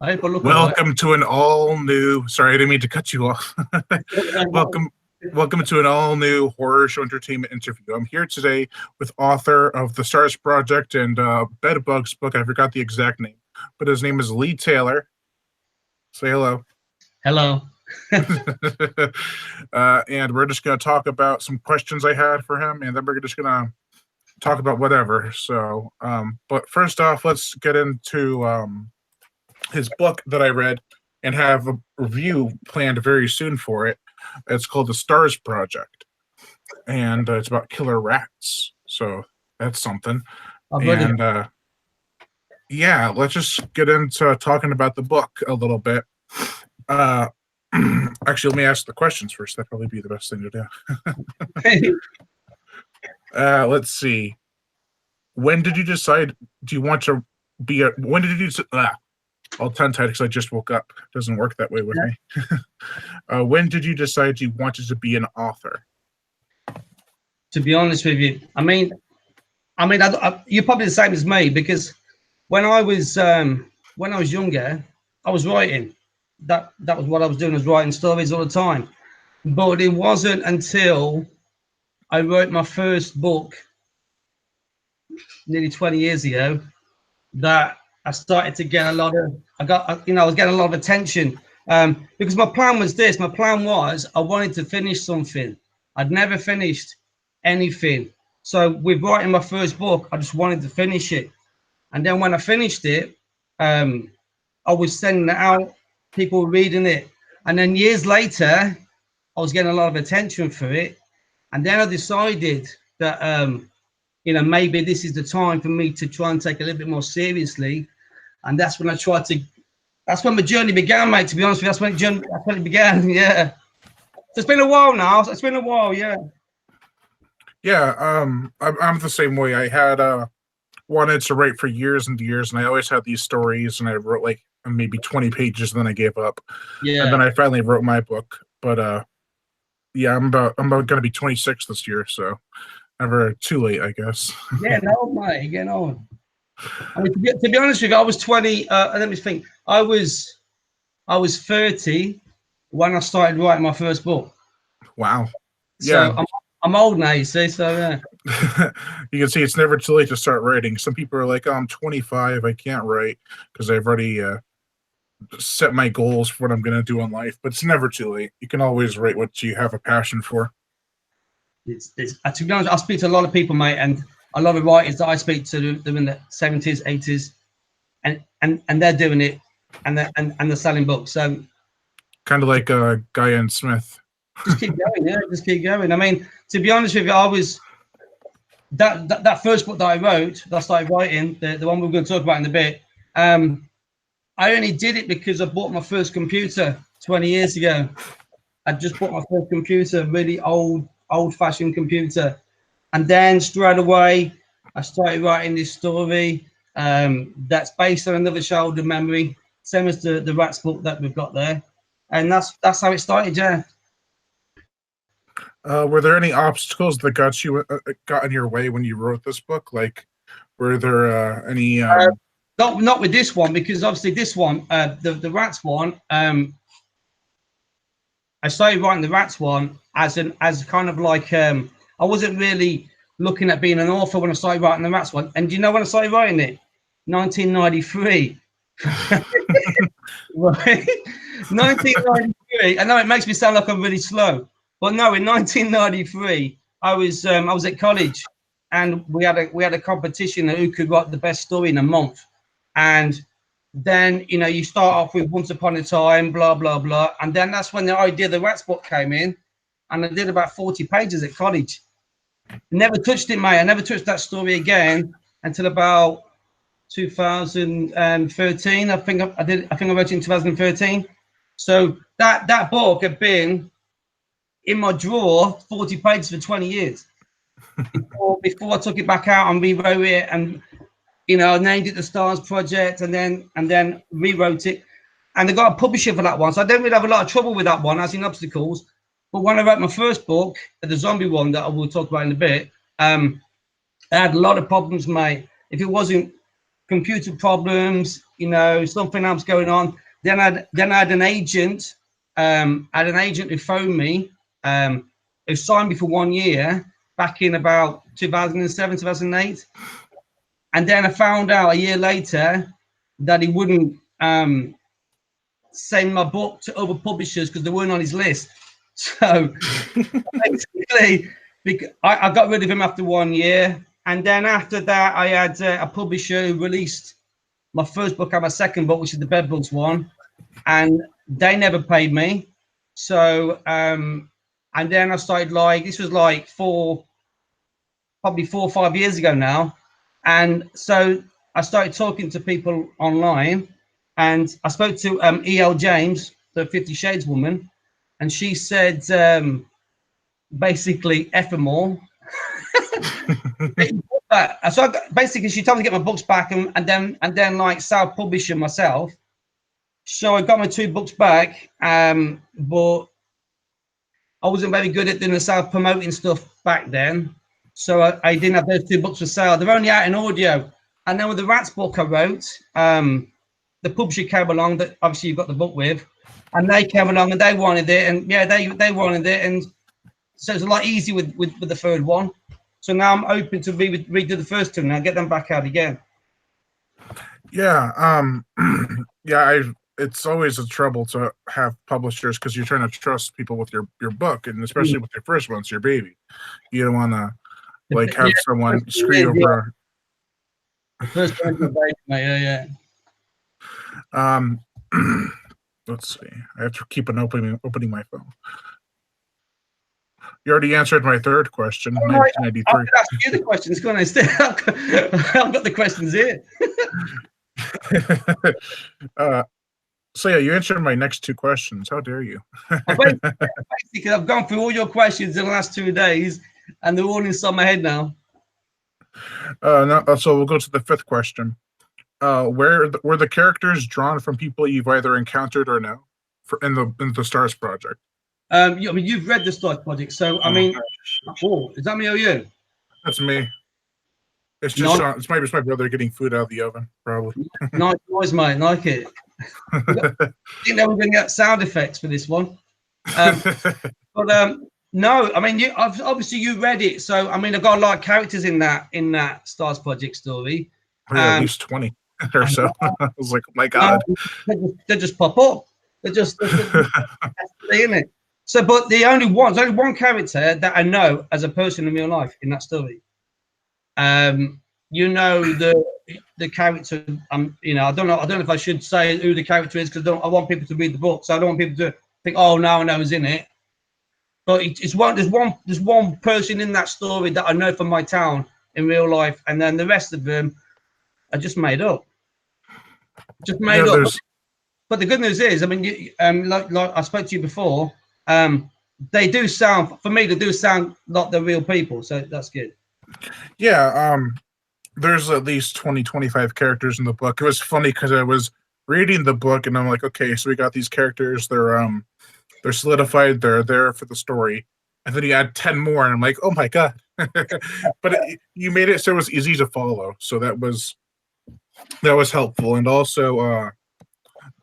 I hope I look all right. Welcome to an all new. Sorry, I didn't mean to cut you off. welcome, welcome to an all new horror show entertainment interview. I'm here today with author of the Stars Project and Bedbugs book. I forgot the exact name, but his name is Lee Taylor. Say hello. Hello. And we're just going to talk about some questions I had for him, and then we're just going to talk about whatever. So, but first off, let's get into his book that I read and have a review planned very soon for it. It's called The Stars Project, and it's about killer rats. So that's something. And yeah, let's just get into talking about the book a little bit. Actually, let me ask the questions first. That'd probably be the best thing to do. Let's see. When did you decide? Do you want to be a? When did you? I'll tongue-tied because I just woke up. It doesn't work that way with me. When did you decide you wanted to be an author? To be honest with you, I mean, you're probably the same as me, because when I was younger, I was writing. That was what I was doing, was writing stories all the time. But it wasn't until I wrote my first book nearly 20 years ago that I started to get I was getting a lot of attention, because my plan was this. My plan was I wanted to finish something. I'd never finished anything. So with writing my first book, I just wanted to finish it. And then when I finished it, I was sending it out, people were reading it. And then years later, I was getting a lot of attention for it. And then I decided that, maybe this is the time for me to try and take a little bit more seriously. And that's when that's when my journey began, mate, to be honest with you. That's when it began, yeah. So it's been a while now. It's been a while, yeah. Yeah, I'm the same way. I had wanted to write for years and years, and I always had these stories, and I wrote like maybe 20 pages, and then I gave up. Yeah. And then I finally wrote my book. But yeah, I'm about gonna be 26 this year, so never too late, I guess. Yeah, no, mate, getting on. I mean, to be honest with you, I was 20. Let me think. I was 30 when I started writing my first book. Wow. So yeah. I'm old now, you see. So yeah. You can see it's never too late to start writing. Some people are like, "Oh, I'm 25. I can't write because I've already set my goals for what I'm going to do in life." But it's never too late. You can always write what you have a passion for. It's to be honest, I speak to a lot of people, mate, and a lot of writers that I speak to, them in the 70s, 80s, and they're doing it, and they're selling books. So kind of like Guy and Smith. Just keep going, yeah. Just keep going. I mean, to be honest with you, I was that first book that I wrote, that I started writing, the one we're going to talk about in a bit. I only did it because I bought my first computer 20 years ago. I just bought my first computer, really old-fashioned computer. And then straight away, I started writing this story that's based on another childhood memory, same as the Rats book that we've got there. And that's how it started, yeah. Were there any obstacles that got in your way when you wrote this book? Like, were there any? Not with this one, because obviously this one, the Rats one, I started writing the Rats one as kind of like I wasn't really looking at being an author when I started writing the Rats one. And do you know when I started writing it? 1993. Right? 1993. I know it makes me sound like I'm really slow, but no. In 1993, I was at college, and we had a competition of who could write the best story in a month. And then you start off with Once Upon a Time, blah blah blah, and then that's when the idea of the Rats book came in, and I did about 40 pages at college. Never touched it, mate. I never touched that story again until about 2013. I think I wrote it in 2013. So that book had been in my drawer, 40 pages for 20 years before I took it back out and rewrote it, and I named it the Stars Project, and then rewrote it, and I got a publisher for that one. So I don't really have a lot of trouble with that one, as in obstacles. But when I wrote my first book, the zombie one that I will talk about in a bit, I had a lot of problems, mate. If it wasn't computer problems, you know, something else going on. Then I had an agent. Had an agent who phoned me, who signed me for 1 year back in about 2007, 2008. And then I found out a year later that he wouldn't send my book to other publishers because they weren't on his list. So basically, I got rid of him after 1 year. And then after that, I had a publisher who released my first book and my second book, which is the Bed Bugs one. And they never paid me. So, and then I started like, this was like probably 4 or 5 years ago now. And so I started talking to people online, and I spoke to E.L. James, the 50 Shades woman, and she said, basically, F them all. So basically, she told me to get my books back and then like self-publish them myself. So I got my 2 books back, but I wasn't very good at doing the self-promoting stuff back then. So I didn't have those 2 books for sale. They're only out in audio. And then with the Rats book I wrote, the publisher came along that obviously you've got the book with, and they came along and they wanted it, and yeah, they wanted it, and so it's a lot easier with the third one. So now I'm open to redo the first 2 now, get them back out again. Yeah, yeah, it's always a trouble to have publishers because you're trying to trust people with your book, and especially with your first one, it's your baby. You don't want to like have someone screw you over. The first one, baby, yeah. Let's see. I have to keep an opening my phone. You already answered my third question. 1993. I could ask you the questions, couldn't I? Still, I've got the questions here. So yeah, you answered my next 2 questions. How dare you? Basically, I've gone through all your questions in the last 2 days, and they're all inside my head now. No, so we'll go to the 5th question. Were the characters drawn from people you've either encountered or know in the Stars Project? I mean, you've read the Stars Project, so I mean, is that me or you? That's me. It's just it's my brother getting food out of the oven, probably. Nice noise, mate. Like it. I think they were going to get sound effects for this one. But no, I mean, obviously you read it, so I mean, I've got a lot of characters in that Stars Project story. At least 20 or so. I was like, oh my God. They just pop up. They're just in it. So, but there's only one character that I know as a person in real life in that story. You know the character. You know, I don't know if I should say who the character is because I want people to read the book, so I don't want people to think, oh, now I know who's in it. But there's one person in that story that I know from my town in real life, and then the rest of them are just made up. Just made up. But the good news is, I mean, like I spoke to you before, they do sound, for me, they do sound like they're real people, so that's good. Yeah, there's at least 20, 25 characters in the book. It was funny because I was reading the book and I'm like, okay, so we got these characters, they're solidified, they're there for the story. And then you add 10 more and I'm like, oh my God. But you made it so it was easy to follow. So that was helpful. And also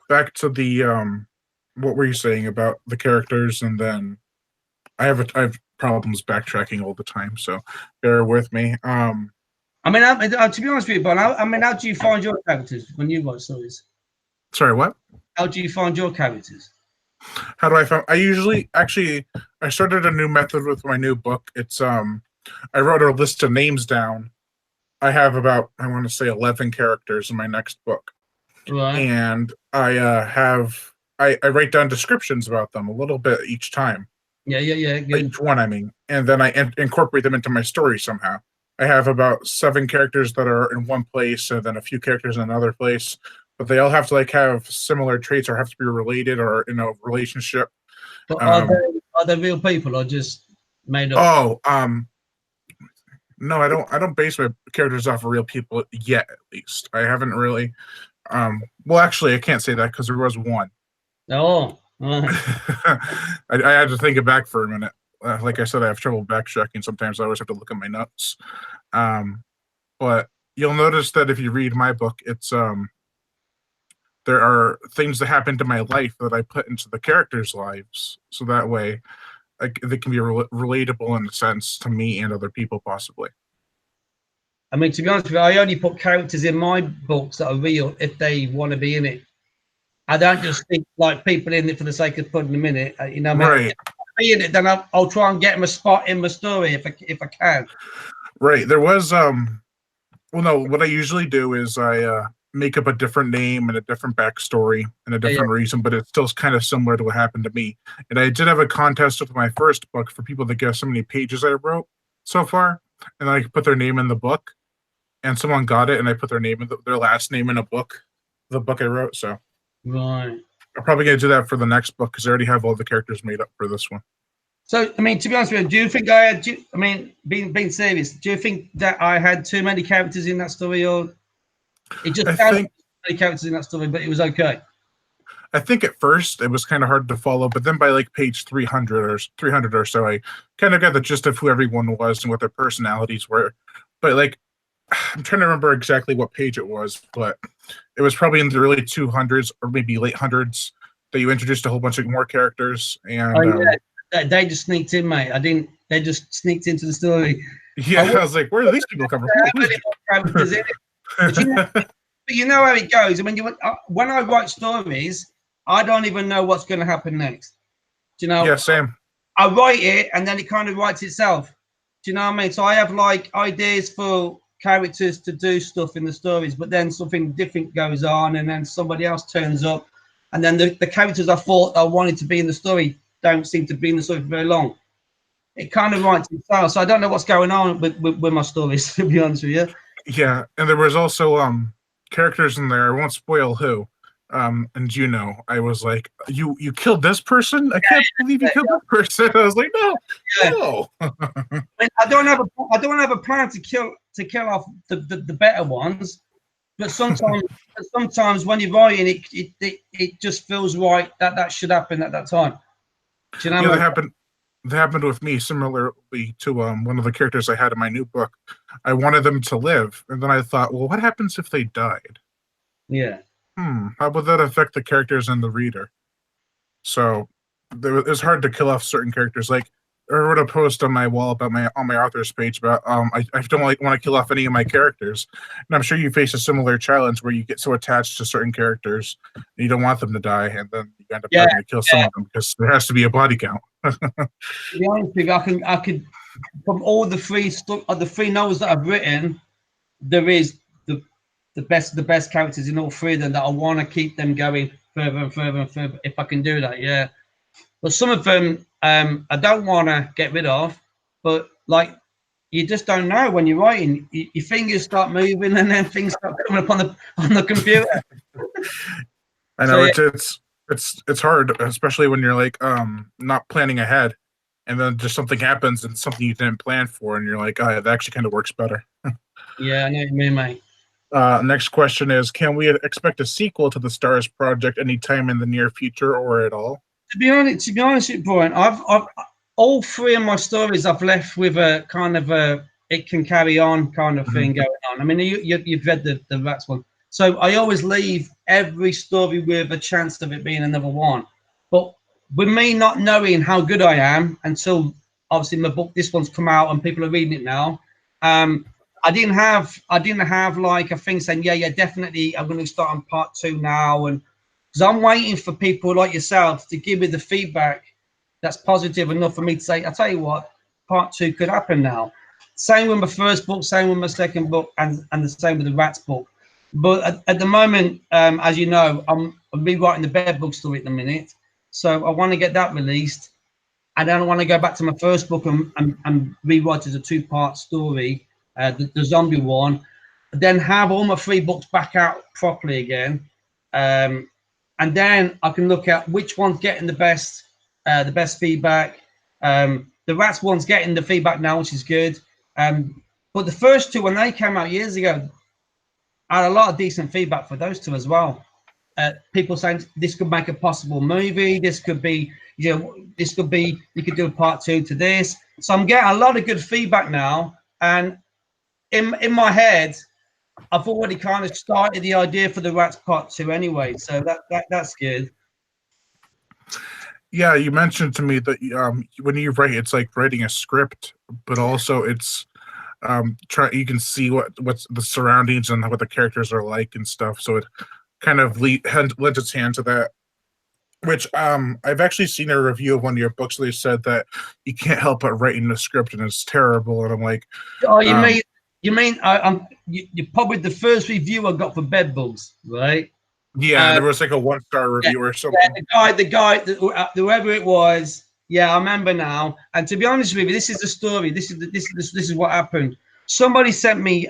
back to the what were you saying about the characters? And then I have problems backtracking all the time, so bear with me. I mean, to be honest with you, Bon, I mean, how do you find your characters when you write stories? Sorry, what? How do you find your characters? How do I find? I started a new method with my new book. It's I wrote a list of names down. I have about, I want to say 11 characters in my next book. Right. And I write down descriptions about them a little bit each time. Yeah. Good. Each one, I mean. And then I incorporate them into my story somehow. I have about 7 characters that are in one place and then a few characters in another place. But they all have to like have similar traits or have to be related or in a relationship. But are they real people or just made up? No, I don't base my characters off of real people yet, at least. I haven't really. Well, actually, I can't say that because there was one. Oh. I had to think it back for a minute. Like I said, I have trouble backtracking. Sometimes I always have to look at my notes. But you'll notice that if you read my book, it's there are things that happened in my life that I put into the characters' lives, so that way, like, they can be relatable in a sense to me and other people, possibly. I mean, to be honest with you, I only put characters in my books that are real if they want to be in it. I don't just think like people in it for the sake of putting them in it. You know, what I mean? Right. If I be in it, then I'll try and get them a spot in my story if I can. Right. There was well, no, what I usually do is I make up a different name and a different backstory and a different reason, but it's still kind of similar to what happened to me. And I did have a contest with my first book for people to guess how many pages I wrote so far, and I put their name in the book, and someone got it, and I put their name in their last name in a book, the book I wrote. So Right. I'm probably gonna do that for the next book because I already have all the characters made up for this one. So, I mean, to be honest with you, do you think I had? I mean, being serious, do you think that I had too many characters in that story, or it just sounded too many characters in that story, but it was okay? I think at first it was kind of hard to follow, but then by like page 300 or so, I kind of got the gist of who everyone was and what their personalities were. But like, I'm trying to remember exactly what page it was, but it was probably in the early 200s or maybe late hundreds that you introduced a whole bunch of more characters. And they just sneaked in, mate. I didn't. They just sneaked into the story. Yeah, I was like, where are these people coming from? But you know how it goes. I mean, when I write stories, I don't even know what's going to happen next. Do you know? Yeah, same. I write it, and then it kind of writes itself. Do you know what I mean? So I have like ideas for characters to do stuff in the stories, but then something different goes on, and then somebody else turns up, and then the characters I thought I wanted to be in the story don't seem to be in the story for very long. It kind of writes itself. So I don't know what's going on with my stories, to be honest with you. Yeah, and there was also characters in there. I won't spoil who. And I was like, you killed this person? I can't believe you killed that person. I was like, no. I mean, I don't have a plan to kill off the better ones, but sometimes when you're writing it just feels right that should happen at that time. Do you know what I mean? That happened with me similarly to one of the characters I had in my new book. I wanted them to live, and then I thought, well, what happens if they died? Yeah. How would that affect the characters and the reader? So it was hard to kill off certain characters. Like I wrote a post on my wall about on my author's page about I don't want to kill off any of my characters, and I'm sure you face a similar challenge where you get so attached to certain characters and you don't want them to die, and then you end up having to kill some of them because there has to be a body count. To be honest with you, I could from all the three novels that I've written, there is the best characters in all three of them that I want to keep them going further and further and further if I can do that. Yeah. But some of them I don't want to get rid of, but like you just don't know when you're writing. Your fingers start moving and then things start coming up on the computer. I know it's hard, especially when you're like not planning ahead, and then just something happens and something you didn't plan for, and you're like, oh, yeah, that actually kind of works better. Yeah, I know what you mean, mate. Next question is, can we expect a sequel to the Stars Project anytime in the near future or at all? To be honest with you, Brian, I've all three of my stories I've left with a kind of a it can carry on kind of thing going on. I mean, you've read the Rats one, so I always leave every story with a chance of it being another one. But with me not knowing how good I am until obviously my book, this one's come out and people are reading it now. I didn't have like a thing saying, yeah, definitely I'm going to start on part 2 now, and because I'm waiting for people like yourself to give me the feedback that's positive enough for me to say, I'll tell you what, part 2 could happen now. Same with my first book, same with my second book, and the same with the Rats book. But at the moment, as you know, I'm rewriting the Bed book story at the minute, so I want to get that released, and then I want to go back to my first book and rewrite it as a 2-part story. The zombie one, then have all my 3 books back out properly again, and then I can look at which one's getting the best feedback. The Rats one's getting the feedback now, which is good. But the first 2, when they came out years ago, I had a lot of decent feedback for those 2 as well. People saying this could make a possible movie. This could be, this could be, you could do a part 2 to this. So I'm getting a lot of good feedback now, and in my head, I've already kind of started the idea for the Rats Part 2 anyway, so that's good. Yeah, you mentioned to me that when you write, it's like writing a script, but also it's you can see what's the surroundings and what the characters are like and stuff. So it kind of lends its hand to that. Which I've actually seen a review of one of your books. They said that you can't help but writing the script and it's terrible. And I'm like, oh, you mean you're probably the first review I got for Bedbugs, right? Yeah, there was like a 1-star review or something. Yeah, the guy, whoever it was. Yeah, I remember now. And to be honest with you, this is the story. This is what happened. Somebody sent me.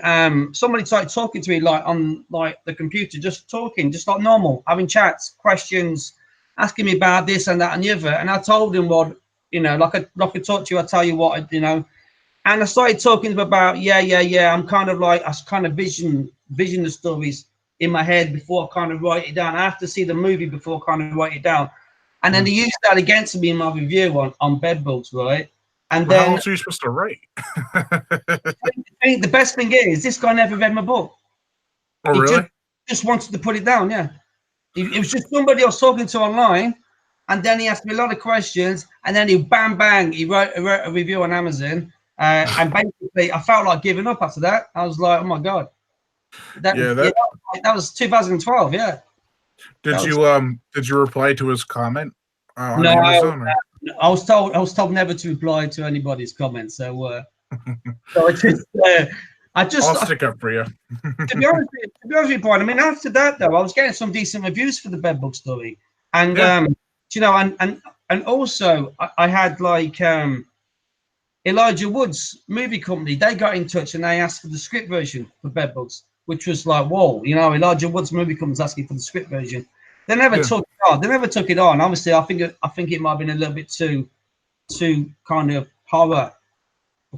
Somebody started talking to me like on like the computer, just talking, just like normal, having chats, questions, asking me about this and that and the other. And I told him what, you know, like I talk to you, I tell you what, you know. And I started talking about I'm kind of like I kind of vision the stories in my head before I kind of write it down. I have to see the movie before I kind of write it down. And then they used that against me in my review on Bedbugs, right? And well, then how else are you supposed to write? the best thing is this guy never read my book. Oh, he really? Just wanted to put it down, yeah. It was just somebody I was talking to online, and then he asked me a lot of questions, and then he bang, he wrote a review on Amazon, and basically I felt like giving up after that. I was like, oh my god, that was 2012, yeah. Did you reply to his comment on no, Amazon? I was told never to reply to anybody's comments. So, so I'll stick up for you. to be honest with you, Brian, I mean, after that though, I was getting some decent reviews for the Bedbug story, and you know, and also I had like Elijah Wood's movie company. They got in touch and they asked for the script version for Bedbugs, which was like, whoa, you know, Elijah Wood's movie company's asking for the script version. They never took it on. They never took it on. Obviously, I think it might have been a little bit too kind of horror,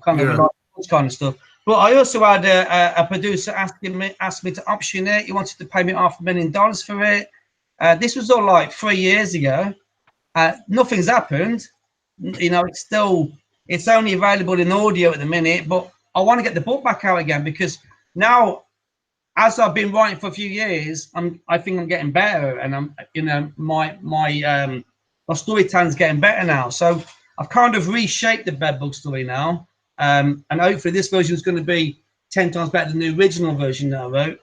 kind of stuff. But I also had a producer asked me to option it. He wanted to pay me $500,000 million for it. This was all like 3 years ago. Nothing's happened. You know, it's only available in audio at the minute. But I want to get the book back out again because now, as I've been writing for a few years, I think I'm getting better, and I'm, you know, my storytelling's getting better now. So I've kind of reshaped the Bedbug story now, and hopefully this version is going to be 10 times better than the original version that I wrote.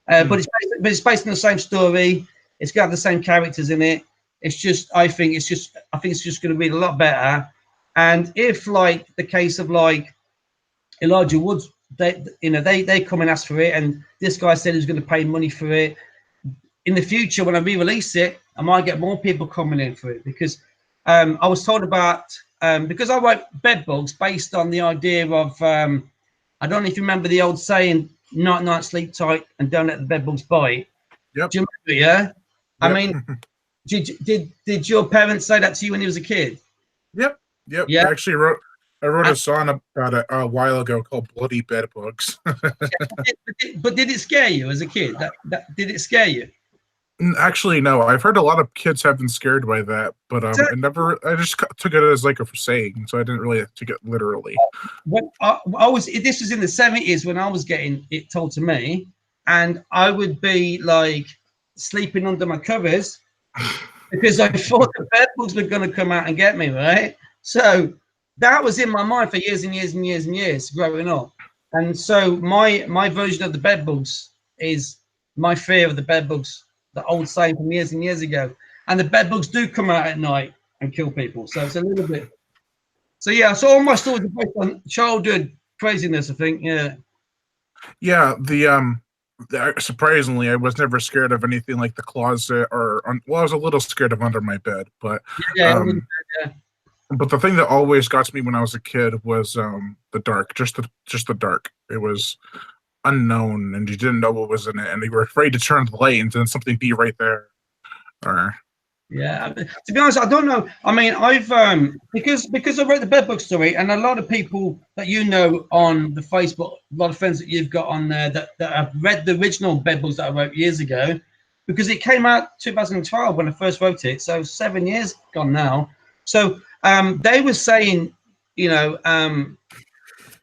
But it's based on the same story. It's got the same characters in it. It's just I think it's just going to be a lot better. And if like the case of like Elijah Wood's, they come and ask for it, and this guy said he's going to pay money for it. In the future, when I re-release it, I might get more people coming in for it because I was told about because I wrote Bedbugs based on the idea of I don't know if you remember the old saying, night, sleep tight, and don't let the bedbugs bite. Yep. Do you remember? Yeah. Yep. I mean, did your parents say that to you when you was a kid? Yep. Yeah. I wrote a song about it a while ago called Bloody Bedbugs. But did it scare you as a kid? Did it scare you? Actually, no. I've heard a lot of kids have been scared by that, but I just took it as like a saying, so I didn't really take it literally. When this was in the 70s when I was getting it told to me, and I would be like sleeping under my covers because I thought the bedbugs were going to come out and get me, right? So that was in my mind for years and years and years and years growing up. And so my version of the bedbugs is my fear of the bedbugs, the old saying from years and years ago. And the bedbugs do come out at night and kill people. So it's a little bit. So yeah, so all my stories are based on childhood craziness, I think. Yeah. Yeah. Surprisingly, I was never scared of anything like the closet I was a little scared of under my bed, but But the thing that always got to me when I was a kid was the dark, just the dark. It was unknown, and you didn't know what was in it, and you were afraid to turn the light, and then something be right there. Yeah, to be honest, I don't know. I mean, I've because I wrote the Bedbug story, and a lot of people that you know on the Facebook, a lot of friends that you've got on there that have read the original Bedbugs that I wrote years ago, because it came out 2012 when I first wrote it, so 7 years gone now. So they were saying, you know,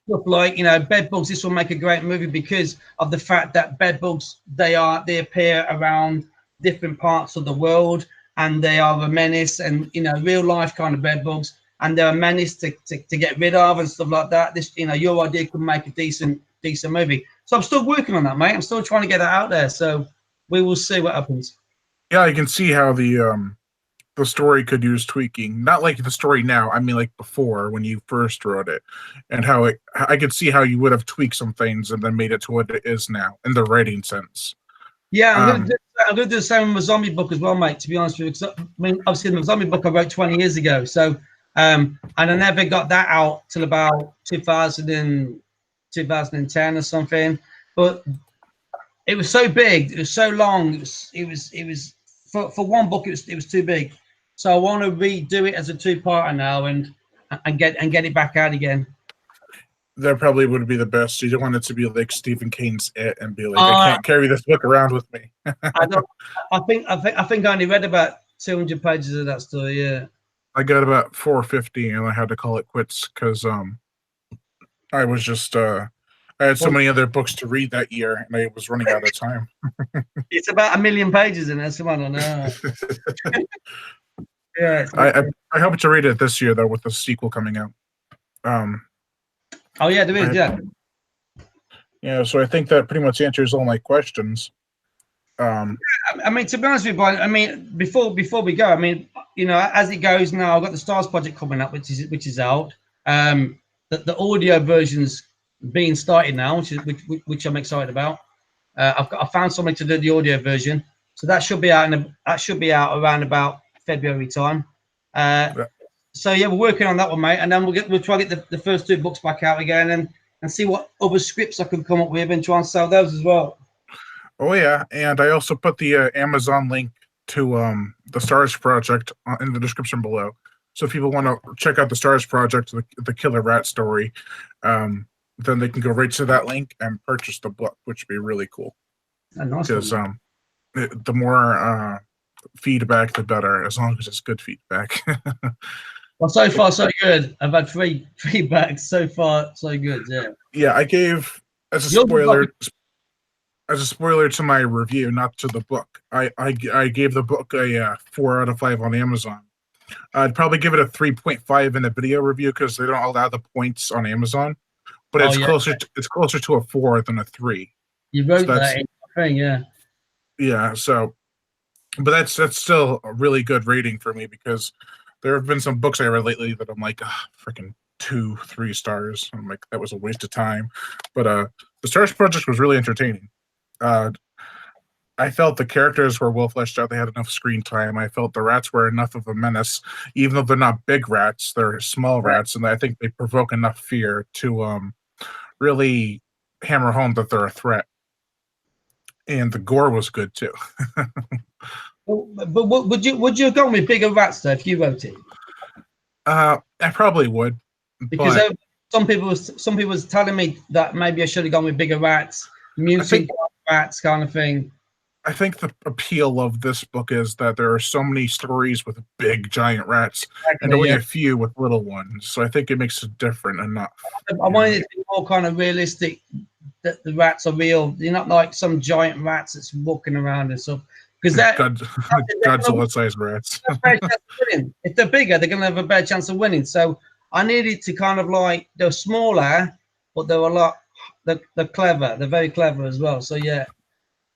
stuff like, you know, Bed Bugs. This will make a great movie because of the fact that bed bugs, they appear around different parts of the world, and they are a menace, and, you know, real life kind of bed bugs, and they're a menace to get rid of and stuff like that. This, you know, your idea could make a decent movie. So I'm still working on that, mate. I'm still trying to get that out there. So we will see what happens. Yeah, I can see how the story could use tweaking. Not like the story now. I mean, like before when you first wrote it, and how I could see how you would have tweaked some things and then made it to what it is now in the writing sense. Yeah, I'm gonna do the same with my zombie book as well, mate. To be honest with you, I mean, obviously the zombie book I wrote 20 years ago. So, and I never got that out till about 2010 or something. But it was so big, it was so long. It was for one book. It was too big. So I want to redo it as a two-parter now and get it back out again. That probably would be the best. You don't want it to be like Stephen King's It and be like, I can't carry this book around with me. I think I only read about 200 pages of that story. Yeah, I got about 450 and I had to call it quits because I was just I had so many other books to read that year and I was running out of time. It's about 1 million pages in there. So I don't know. Yeah, I hope to read it this year though with the sequel coming out. Oh yeah, there is. Yeah. Yeah, so I think that pretty much answers all my questions. I mean, to be honest with you, Brian, I mean, before we go, I mean, you know, as it goes now, I've got the Stars project coming up, which is out. The audio version's being started now, which I'm excited about. I found somebody to do the audio version, so that should be out around about February time. So yeah, we're working on that one, mate, and then we'll try to get the first 2 books back out again and see what other scripts I can come up with and try and sell those as well. Oh yeah, and I also put the Amazon link to the Stars Project in the description below. So if people want to check out the Stars Project, the Killer Rat story, then they can go right to that link and purchase the book, which would be really cool. Because the more feedback, the better, as long as it's good feedback. Well, so far so good. I've had 3 feedbacks so far, so good. Yeah. Yeah, I gave as a spoiler to my review, not to the book. I gave the book a 4 out of 5 on Amazon. I'd probably give it a 3.5 in a video review because they don't allow the points on Amazon. But it's closer to a 4 than a 3. You wrote that in the thing, yeah. Yeah. So, but that's still a really good rating for me because there have been some books I read lately that I'm like, freaking 2-3 stars. I'm like, that was a waste of time. But the Stars Project was really entertaining. I felt the characters were well fleshed out. They had enough screen time. I felt the rats were enough of a menace, even though they're not big rats. They're small rats, and I think they provoke enough fear to really hammer home that they're a threat. And the gore was good too. But would you have gone with bigger rats though if you wrote it? I probably would, because some people was telling me that maybe I should have gone with bigger rats, mutant rats, kind of thing. I think the appeal of this book is that there are so many stories with big giant rats and only a few with little ones. So I think it makes it different enough. I wanted it to be more kind of realistic, that the rats are real. You're not like some giant rats that's walking around and stuff. Because Godzilla-sized rats. If they're bigger, they're going to have a better chance of winning. So I needed to kind of like, they're smaller, but they're they're clever. They're very clever as well. So yeah.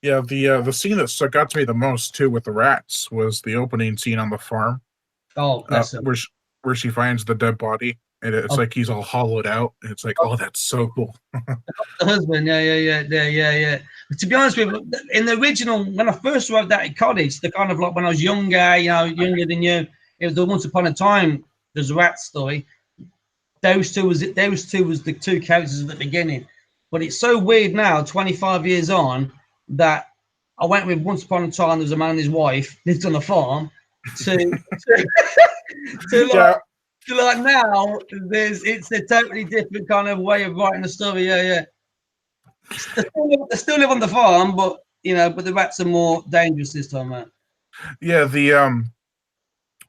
Yeah, the scene that stuck out to me the most too with the rats was the opening scene on the farm. Oh, where she finds the dead body and it's like he's all hollowed out. And it's like, oh, that's so cool. The husband, yeah. But to be honest with you, in the original, when I first wrote that at college, the kind of like when I was younger, younger than you, it was the Once Upon a Time, there's a rat story. Those two was the 2 characters at the beginning. But it's so weird now, 25 years on, that I went with Once Upon a Time, there was a man and his wife lived on a farm to like now it's a totally different kind of way of writing the story. Yeah. They still live on the farm, but but the rats are more dangerous this time out. Yeah, the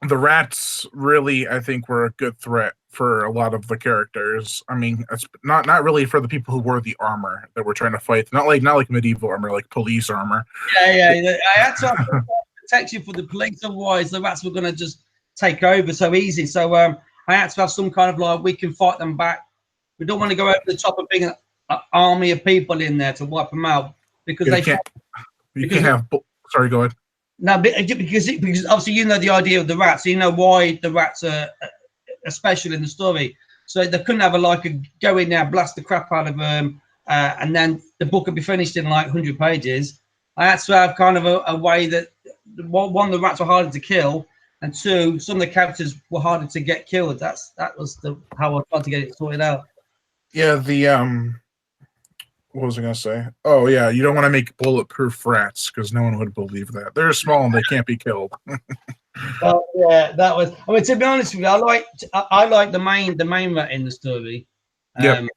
rats really, I think, were a good threat for a lot of the characters. I mean, it's not really for the people who wore the armor that were trying to fight. Not like medieval armor, like police armor. Yeah. I had to have protection for the police, otherwise the rats were going to just take over so easy. So I had to have some kind of like, we can fight them back. We don't want to go over the top of being an army of people in there to wipe them out because Yeah, they can't. You can't have. Sorry, go ahead. No, because obviously you know the idea of the rats. So you know why the rats are special in the story. So they couldn't have a go in there, blast the crap out of them, and then the book would be finished in like 100 pages. I had to have kind of a way that one, the rats were harder to kill, and two, some of the characters were harder to get killed. That was how I tried to get it sorted out. Yeah, what was I gonna say? Oh yeah, you don't want to make bulletproof rats because no one would believe that. They're small and they can't be killed. Well, yeah, that was. I mean, to be honest with you, I like the main rat in the story. Yeah.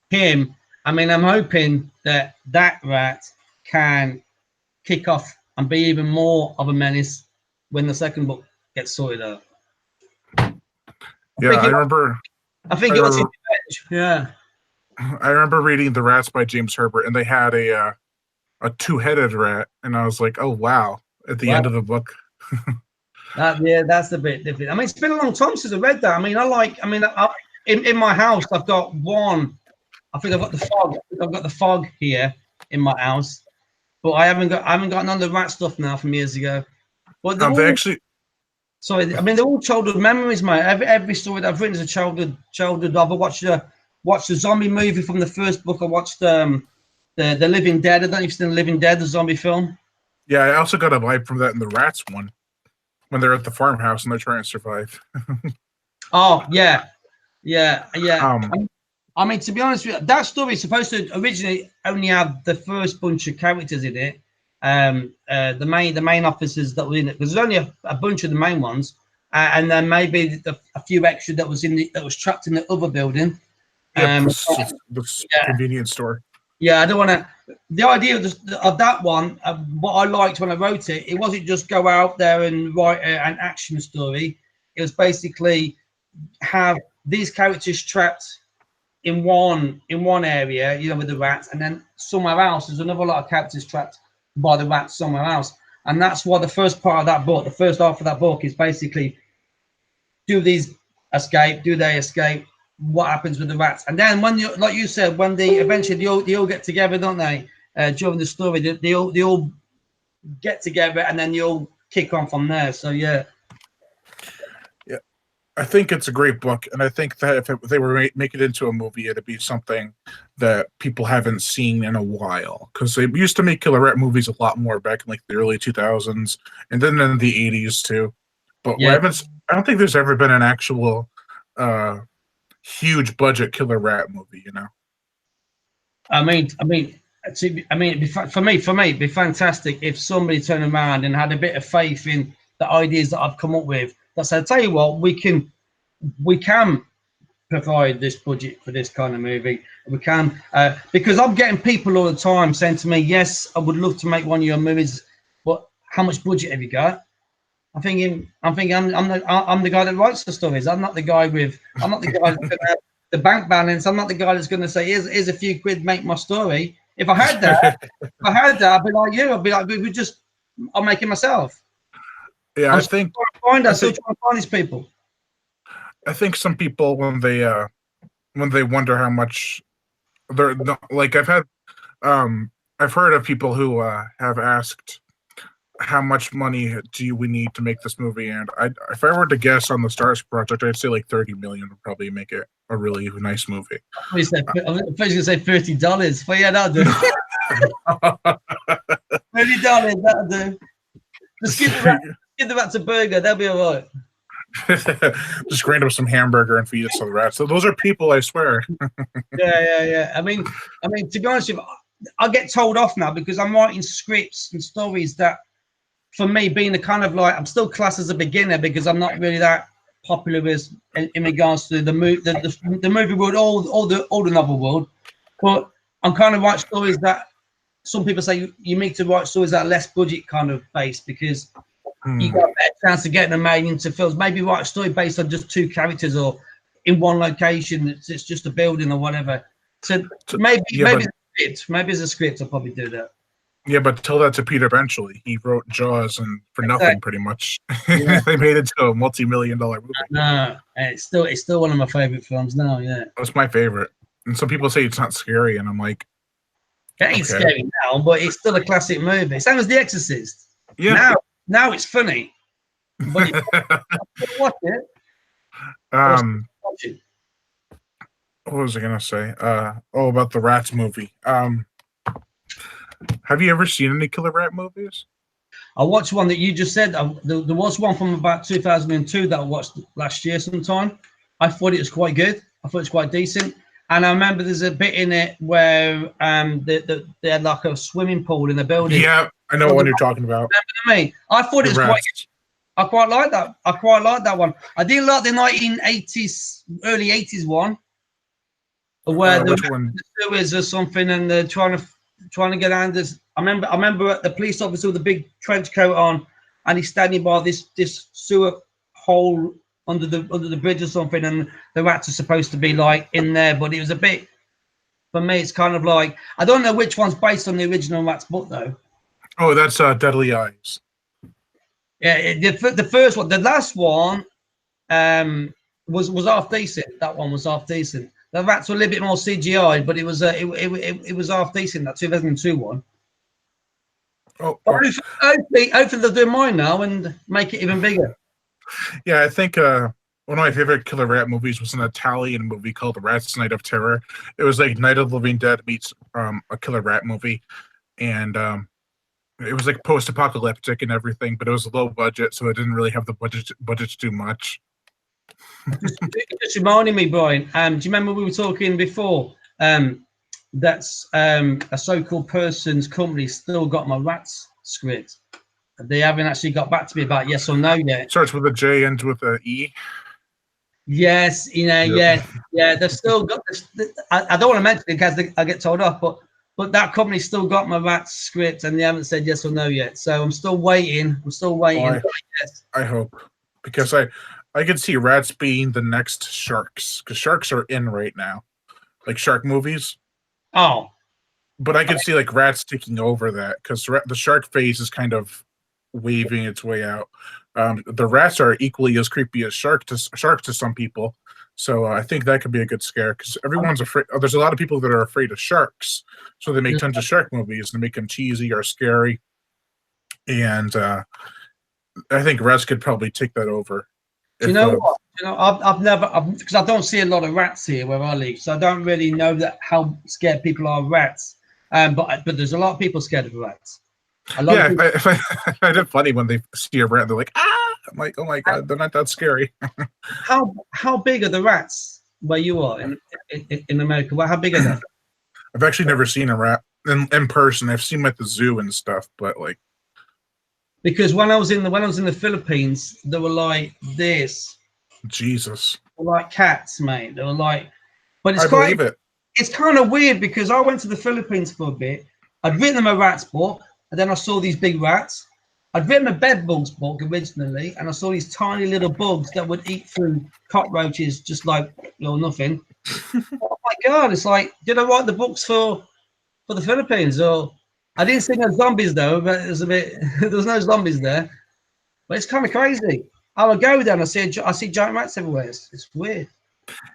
Him. I mean, I'm hoping that rat can kick off and be even more of a menace when the second book gets sorted out. Yeah, I remember. I think it was his revenge. Yeah. I remember reading The Rats by James Herbert, and they had a two-headed rat, and I was like, "Oh wow!" At the end of the book. Yeah, that's a bit different. I mean, it's been a long time since I read that. I mean, in my house, I've got one. I think I've got the fog. I've got the fog here in my house, but I haven't got none of the rat stuff now from years ago. But they actually. Sorry, I mean, they're all childhood memories, mate. Every story that I've written is a childhood novel. Watched the zombie movie from the first book. I watched the Living Dead. I don't know if you've seen the Living Dead, the zombie film. Yeah, I also got a vibe from that in the Rats one, when they're at the farmhouse and they're trying to survive. Oh yeah. I mean, to be honest with you, that story is supposed to originally only have the first bunch of characters in it. The main officers that were in it. There's only a bunch of the main ones, and then maybe a few extra that was trapped in the other building. The convenience store. Yeah, I don't want to. The idea of that one, what I liked when I wrote it, it wasn't just go out there and write an action story. It was basically have these characters trapped in one area, with the rats, and then somewhere else there's another lot of characters trapped by the rats somewhere else. And that's why the first part of that book, the first half of that book, is basically do they escape? What happens with the rats? And then when like you said, when they eventually they all get together, don't they? During the story, they all get together, and then they all kick on from there. So yeah. I think it's a great book, and I think that if they were make it into a movie, it'd be something that people haven't seen in a while. Because they used to make killer rat movies a lot more back in like the early 2000s, and then in the 80s too. But I don't think there's ever been an actual huge budget killer rat movie. I mean, for me, it'd be fantastic if somebody turned around and had a bit of faith in the ideas that I've come up with. That's, I'll tell you what, we can provide this budget for this kind of movie. We can, because I'm getting people all the time saying to me, "Yes, I would love to make one of your movies, but how much budget have you got?" I'm thinking, I'm the guy that writes the stories. I'm not the guy that's going to have the bank balance. I'm not the guy that's going to say, "Here's a few quid, make my story." If I had that, I'd be like you. I'd be like, I'll make it myself. Yeah, I'm still trying to find these people. I think some people when they wonder how much they're like, I've heard of people who have asked how much money do we need to make this movie, and if I were to guess on the Stars Project, I'd say like 30 million would probably make it a really nice movie. I was going to say $30, but yeah, that'll do. $30, that'll do. Just give the rats a burger, they'll be all right. Just grind up some hamburger and feed it to the rats. So those are people, I swear. Yeah. I mean, to be honest with you, I get told off now because I'm writing scripts and stories that, for me, being a kind of like, I'm still classed as a beginner because I'm not really that popular as in regards to the movie world, all the novel world. But I'm kind of writing stories that some people say you need to write stories that are less budget kind of based because you got a better chance of getting them made into films. Maybe write a story based on just two characters or in one location. It's just a building or whatever. So maybe it's a script. I'll probably do that. Yeah, but tell that to Peter Benchley. He wrote Jaws and for nothing, pretty much. Yeah. They made it to a multi-million-dollar movie. No, it's still one of my favorite films now. Yeah, That's my favorite. And some people say it's not scary, and I'm like, it ain't scary now, but it's still a classic movie. Same as The Exorcist. Yeah. Now it's funny. But you watch it. Watch it. What was I gonna say? About the Rats movie. Have you ever seen any Killer Rat movies? I watched one that you just said. There was one from about 2002 that I watched last year sometime. I thought it was quite good. I thought it was quite decent. And I remember there's a bit in it where they had like a swimming pool in the building. Yeah, I know what you're talking about. Remember me? I thought it was quite good. I quite like that. I quite like that one. I didn't like the 1980s, early 80s one, where the sewers or something, and they're trying to get out. I remember the police officer with the big trench coat on, and he's standing by this sewer hole under the bridge or something, and the rats are supposed to be like in there. But it was a bit, for me, it's kind of like, I don't know which one's based on the original Rats book though. Oh, that's Deadly Eyes. Yeah, the first one, the last one, was half decent. That one was half decent. The rats were a little bit more CGI, but it was half decent. That 2002 one. Hopefully they'll do mine now and make it even bigger. Yeah, I think one of my favorite Killer Rat movies was an Italian movie called Rats Night of Terror. It was like Night of the Living Dead meets a Killer Rat movie, and it was like post-apocalyptic and everything, but it was low budget, so it didn't really have the budget to do much. Just reminding me, Brian. Do you remember we were talking before? That's a so-called person's company still got my Rats script. They haven't actually got back to me about yes or no yet. Starts with a J, ends with an E. Yes, yeah. They've still got this. I don't want to mention it because I get told off, but that company still got my Rats script and they haven't said yes or no yet. So I'm still waiting. I hope, because I could see Rats being the next Sharks, because Sharks are in right now, like shark movies. Oh, but I could see like Rats taking over that, because the shark phase is kind of waving its way out. The rats are equally as creepy as sharks to some people, so I think that could be a good scare, because everyone's afraid. There's a lot of people that are afraid of sharks, so they make tons of shark movies and make them cheesy or scary. And I think Rats could probably take that over. Do you know what? I've never, because I don't see a lot of rats here where I live, so I don't really know how scared people are of rats. But there's a lot of people scared of rats. I find it funny when they see a rat, they're like, ah! I'm like, oh my god, they're not that scary. How big are the rats where you are in America? How big are they? I've actually never seen a rat in person. I've seen them at the zoo and stuff, but like, because when I was in the Philippines, they were like this. Jesus. They were like cats, mate. They were like, but it's kind of weird, because I went to the Philippines for a bit. I'd written them a rats book, and then I saw these big rats. I'd written a bed bugs book originally, and I saw these tiny little bugs that would eat through cockroaches just like nothing. Oh my god! It's like, did I write the books for the Philippines? Or I didn't see no zombies though, but it was a bit. There was no zombies there, but it's kind of crazy. I would go there and I see giant rats everywhere. It's weird.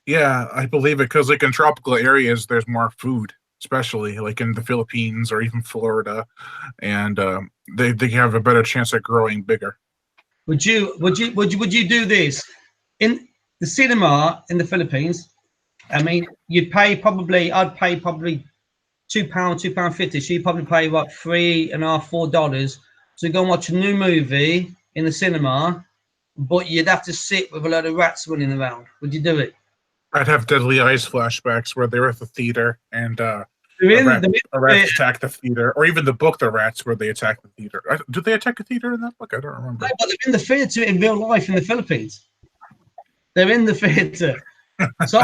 Yeah, I believe it, because like in tropical areas, there's more food, especially like in the Philippines or even Florida, and they have a better chance at growing bigger. Would you do this in the cinema in the Philippines? I mean, I'd pay probably £2, £2.50. So you probably pay what, $3.50, $4 to go and watch a new movie in the cinema, but you'd have to sit with a load of rats running around. Would you do it? I'd have Deadly Eyes flashbacks where they were at the theater and a rat attack the theater, or even the book The Rats, where they attack the theater. Did they attack a theater in that book? I don't remember. No, but they're in the theater in real life in the Philippines. They're in the theater. So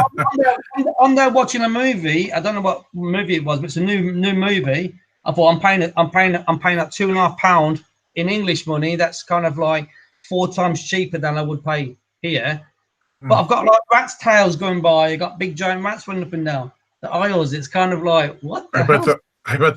I'm there watching a movie. I don't know what movie it was, but it's a new movie. I thought I'm paying that £2.50 in English money. That's kind of like 4 times cheaper than I would pay here. But I've got like rats' tails going by. I got big giant rats running up and down the aisles. It's kind of like, what the hell? I bet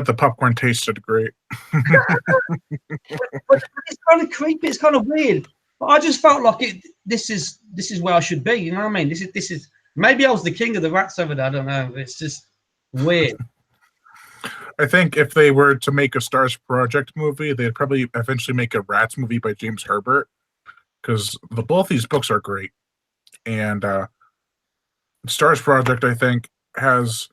the popcorn tasted great. But it's kind of creepy. It's kind of weird. But I just felt like this is where I should be. You know what I mean? This is maybe I was the king of the rats over there. I don't know. It's just weird. I think if they were to make a Stars Project movie, they'd probably eventually make a Rats movie by James Herbert, because both these books are great. And Stars Project, I think, has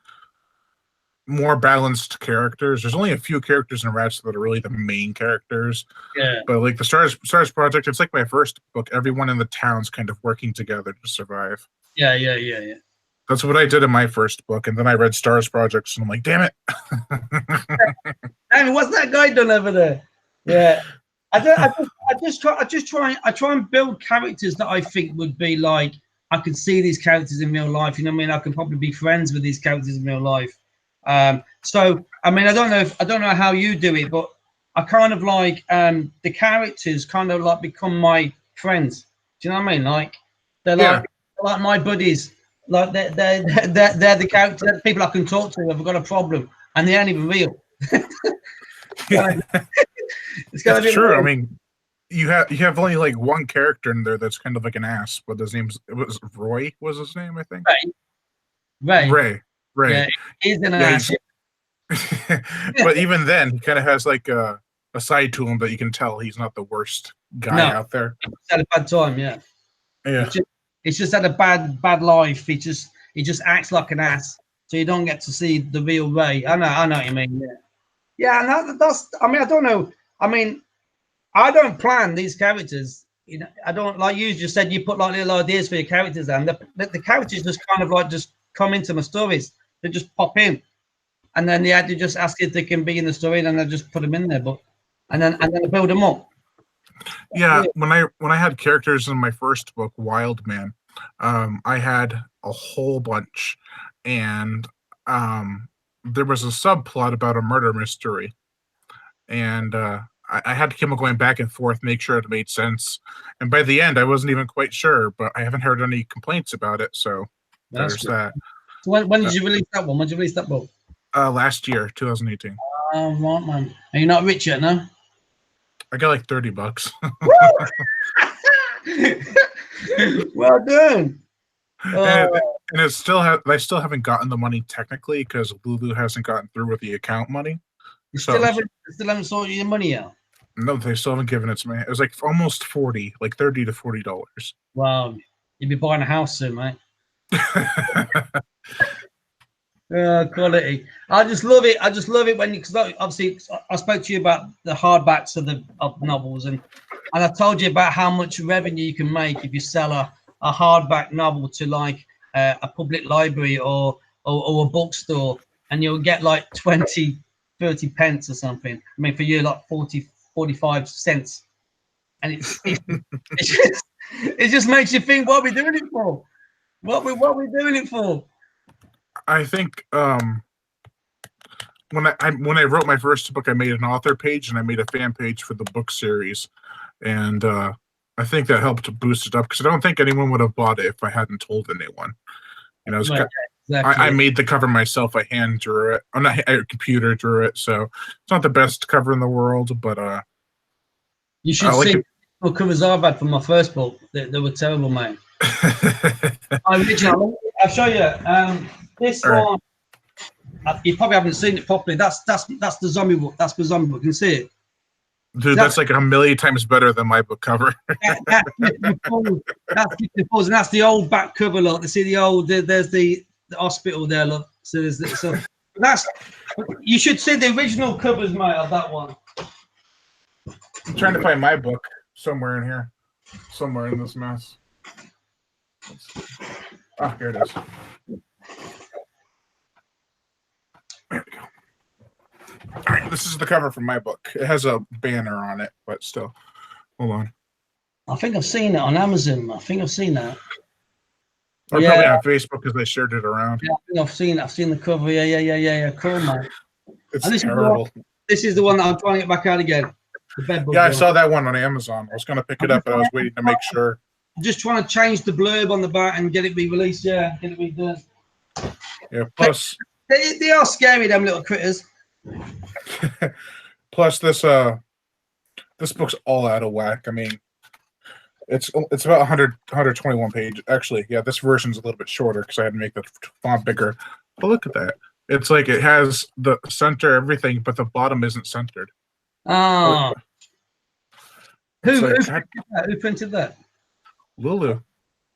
more balanced characters. There's only a few characters in Rats that are really the main characters. Yeah. But like the Stars Project, it's like my first book. Everyone in the town's kind of working together to survive. Yeah. That's what I did in my first book, and then I read Stars Projects, and I'm like, damn it. Damn, what's that guy done over there? Yeah. I try and build characters that I think would be like, I could see these characters in real life. You know what I mean? I can probably be friends with these characters in real life. So I mean, I don't know how you do it, but I kind of like the characters kind of like become my friends. Do you know what I mean? Like they're like my buddies. Like they're the characters, they're the people I can talk to if I've got a problem, and they ain't even real. It's That's true. Weird. I mean, you have only like one character in there that's kind of like an ass, but his name's Roy was his name, I think. Ray. Yeah, he's an ass. But even then, he kind of has like a side to him that you can tell he's not the worst guy out there. He's had a bad time, yeah. Yeah. He's just had a bad life. He just acts like an ass, so you don't get to see the real Ray. I know what you mean. Yeah, and that's. I mean, I don't know. I mean, I don't plan these characters. You know, I don't, like you just said. You put like little ideas for your characters, and the characters just kind of like just come into my stories. They just pop in, and then the editor just ask if they can be in the story, and then I just put them in there. But and then I build them up. Yeah, when I had characters in my first book, Wild Man, I had a whole bunch, and there was a subplot about a murder mystery, and I had to keep going back and forth, make sure it made sense. And by the end, I wasn't even quite sure, but I haven't heard any complaints about it, so there's that. So when did you release that one? When did you release that book? Last year, 2018. Oh, right, man. Are you not rich yet, no? I got like $30. Well done. And it still I still haven't gotten the money technically because Lulu hasn't gotten through with the account money. You still haven't sorted your money out? No, they still haven't given it to me. It was like almost 40, like $30 to $40. Wow, you'll be buying a house soon, mate. Quality. I just love it when, because obviously I spoke to you about the hardbacks of novels, and I told you about how much revenue you can make if you sell a hardback novel to like a public library or a bookstore, and you'll get like 20, 30 pence or something. I mean, for you, like 40, 45 cents. And it just makes you think, what are we doing it for? What are we doing it for? I think when I wrote my first book, I made an author page and I made a fan page for the book series, and I think that helped to boost it up because I don't think anyone would have bought it if I hadn't told anyone. You know, exactly. I made the cover myself. I hand drew it. I'm not a computer drew it, so it's not the best cover in the world. But you should see what covers I've had for my first book. They were terrible, mate. I'll show you. This one, you probably haven't seen it properly. That's the zombie book. That's the zombie book. You can see it. Dude, that's like 1,000,000 times better than my book cover. That's the old back cover. Look, see the old. There's the hospital there. Look, so that's. You should see the original covers, mate, of that one. I'm trying to find my book somewhere in here, somewhere in this mess. Oh, here it is. There we go. All right, this is the cover from my book. It has a banner on it, but still. Hold on. I think I've seen it on Amazon. I think I've seen that. Or probably on Facebook because they shared it around. Yeah, I think I've seen the cover. Yeah. Cool, man. It's terrible. This is the one that I'm trying to get back out again. Yeah, I saw that one on Amazon. I was going to pick it up, but I was waiting to make sure. just trying to change the blurb on the back and get it re-released. Yeah, get it redone. Yeah. Plus, They are scary, them little critters. plus this book's all out of whack. I mean, it's about 121 pages. Actually, yeah, this version's a little bit shorter because I had to make the font bigger. But look at that. It's like it has the center everything, but the bottom isn't centered. Oh. It's Who printed that? Lulu.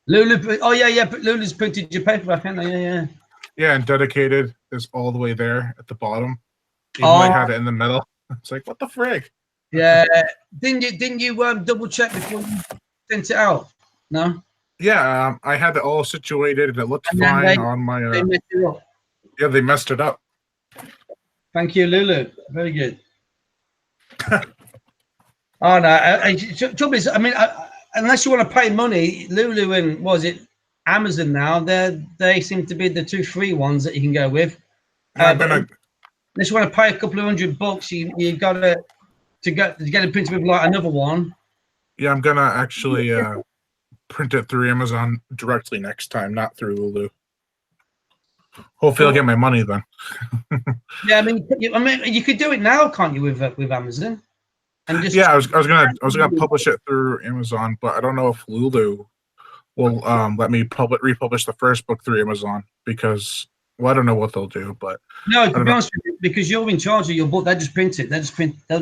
Lulu. Oh, yeah. Lulu's printed your paperback, haven't they? Yeah. Yeah, and Dedicated is all the way there at the bottom. Even though I had it in the middle. It's like, what the frig? Yeah. Didn't you double check before you sent it out? No. Yeah, I had it all situated and it looked fine on my. They messed it up. Yeah, they messed it up. Thank you, Lulu. Very good. Oh no! Trouble is, I mean, unless you want to pay money, Lulu and was it Amazon now? They seem to be the two free ones that you can go with. Unless you want to pay a couple of $100, you got to get it printed with like another one. Yeah, I'm gonna actually print it through Amazon directly next time, not through Lulu. Hopefully, I'll get my money then. Yeah, I mean, you could do it now, can't you, with Amazon? And just I was gonna publish it through Amazon, but I don't know if Lulu will let me republish the first book through Amazon because I don't know what they'll do. But no, to be honest with you, because you're in charge of your book, they just print it. They'll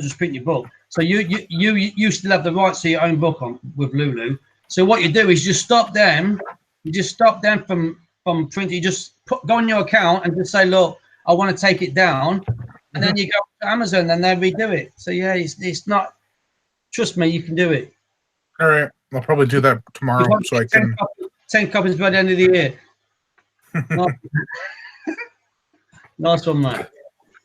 just print your book. So you still have the rights to your own book with Lulu. So what you do is just stop them. You just stop them from printing. You just go on your account and just say, look, I want to take it down. And then you go to Amazon and they redo it. So yeah, it's not. Trust me, you can do it. All right, I'll probably do that tomorrow so I can. 10 copies by the end of the year. Nice one, mate.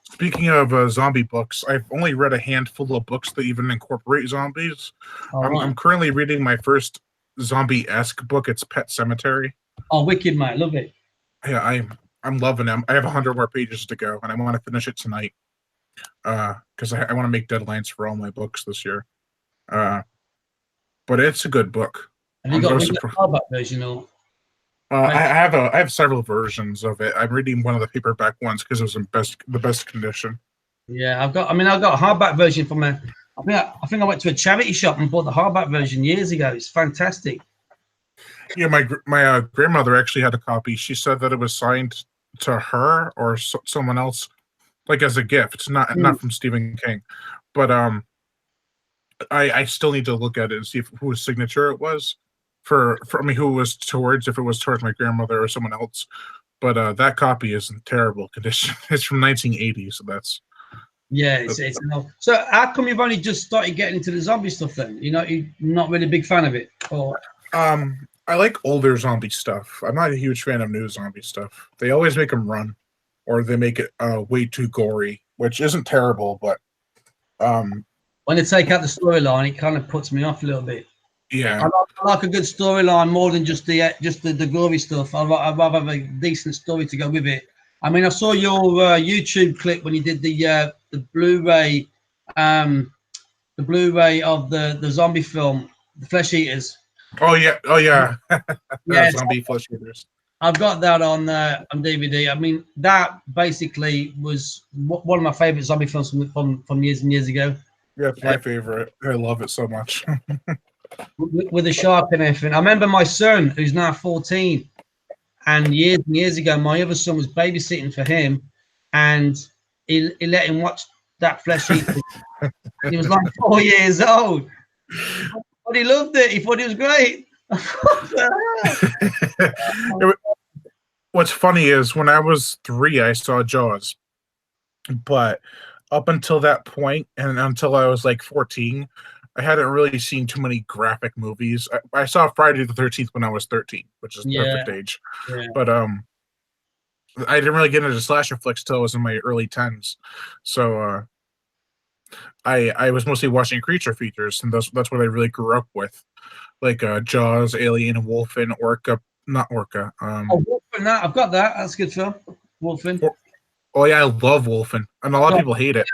Speaking of zombie books, I've only read a handful of books that even incorporate zombies. I'm currently reading my first zombie-esque book. It's Pet Sematary. Oh, wicked, mate! Love it. Yeah, I'm loving them. I have 100 more pages to go, and I want to finish it tonight because I want to make deadlines for all my books this year. But it's a good book. Have you got the hardback version or? I have several versions of it. I'm reading one of the paperback ones because it was in the best condition. Yeah, I've got a hardback version from I think I went to a charity shop and bought the hardback version years ago. It's fantastic. Yeah, my grandmother actually had a copy. She said that it was signed to her or someone else, like as a gift, not from Stephen King. But I still need to look at it and see whose signature it was. For who it was towards, if it was towards my grandmother or someone else. But that copy is in terrible condition. It's from 1980, so that's. Yeah, it's so how come you've only just started getting into the zombie stuff then? You're not really a big fan of it, or? I like older zombie stuff. I'm not a huge fan of new zombie stuff. They always make them run, or they make it way too gory, which isn't terrible, but when they take out the storyline, it kind of puts me off a little bit. Yeah, I like a good storyline more than just the gory stuff. I'd rather have a decent story to go with it. I mean, I saw your YouTube clip when you did the Blu-ray, of the zombie film, The Flesh Eaters. Oh yeah. Yeah, zombie flesh eaters. I've got that on DVD. I mean, that basically was one of my favorite zombie films from years and years ago. Yeah, it's my favorite. I love it so much. with the shark and everything. I remember my son, who's now 14, and years ago, my other son was babysitting for him, and he let him watch that Flesh Eater. He was like 4 years old, but he loved it. He thought it was great. What's funny is when I was 3, I saw Jaws, but up until that point, and until I was like 14. I hadn't really seen too many graphic movies. I saw Friday the 13th when I was 13, which is perfect age. Yeah. But I didn't really get into slasher flicks till I was in my early 10s. So I was mostly watching creature features, and that's what I really grew up with, like Jaws, Alien, Wolfen, Orca, not Orca. Wolfen, I've got that. That's a good film. Wolfen. Oh yeah, I love Wolfen, and a lot of people hate it.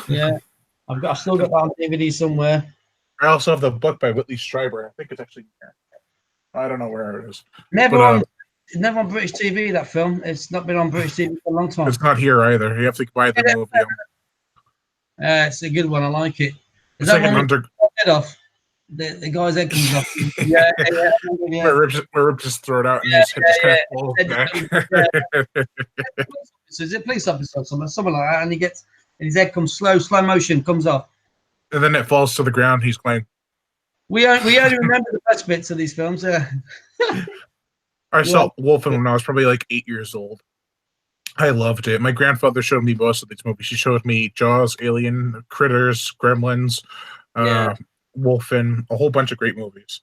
Yeah. I've still got that on DVD somewhere. I also have the book by Whitley Strieber. I think it's actually here. I don't know where it is. Never But, on, never on British TV. That film. It's not been on British TV for a long time. It's not here either. You have to buy the movie. It's a good one. I like it. Is It's that like one an with head off? The guy's head comes off. Yeah. Where Rip just throw it out and his head just kind of falls back. So is it police officer or something like that? And his head comes slow motion comes off. And then it falls to the ground. He's going. We only remember the best bits of these films. I saw Wolfen when I was probably like 8 years old. I loved it. My grandfather showed me most of these movies. He showed me Jaws, Alien, Critters, Gremlins, Wolfen, a whole bunch of great movies.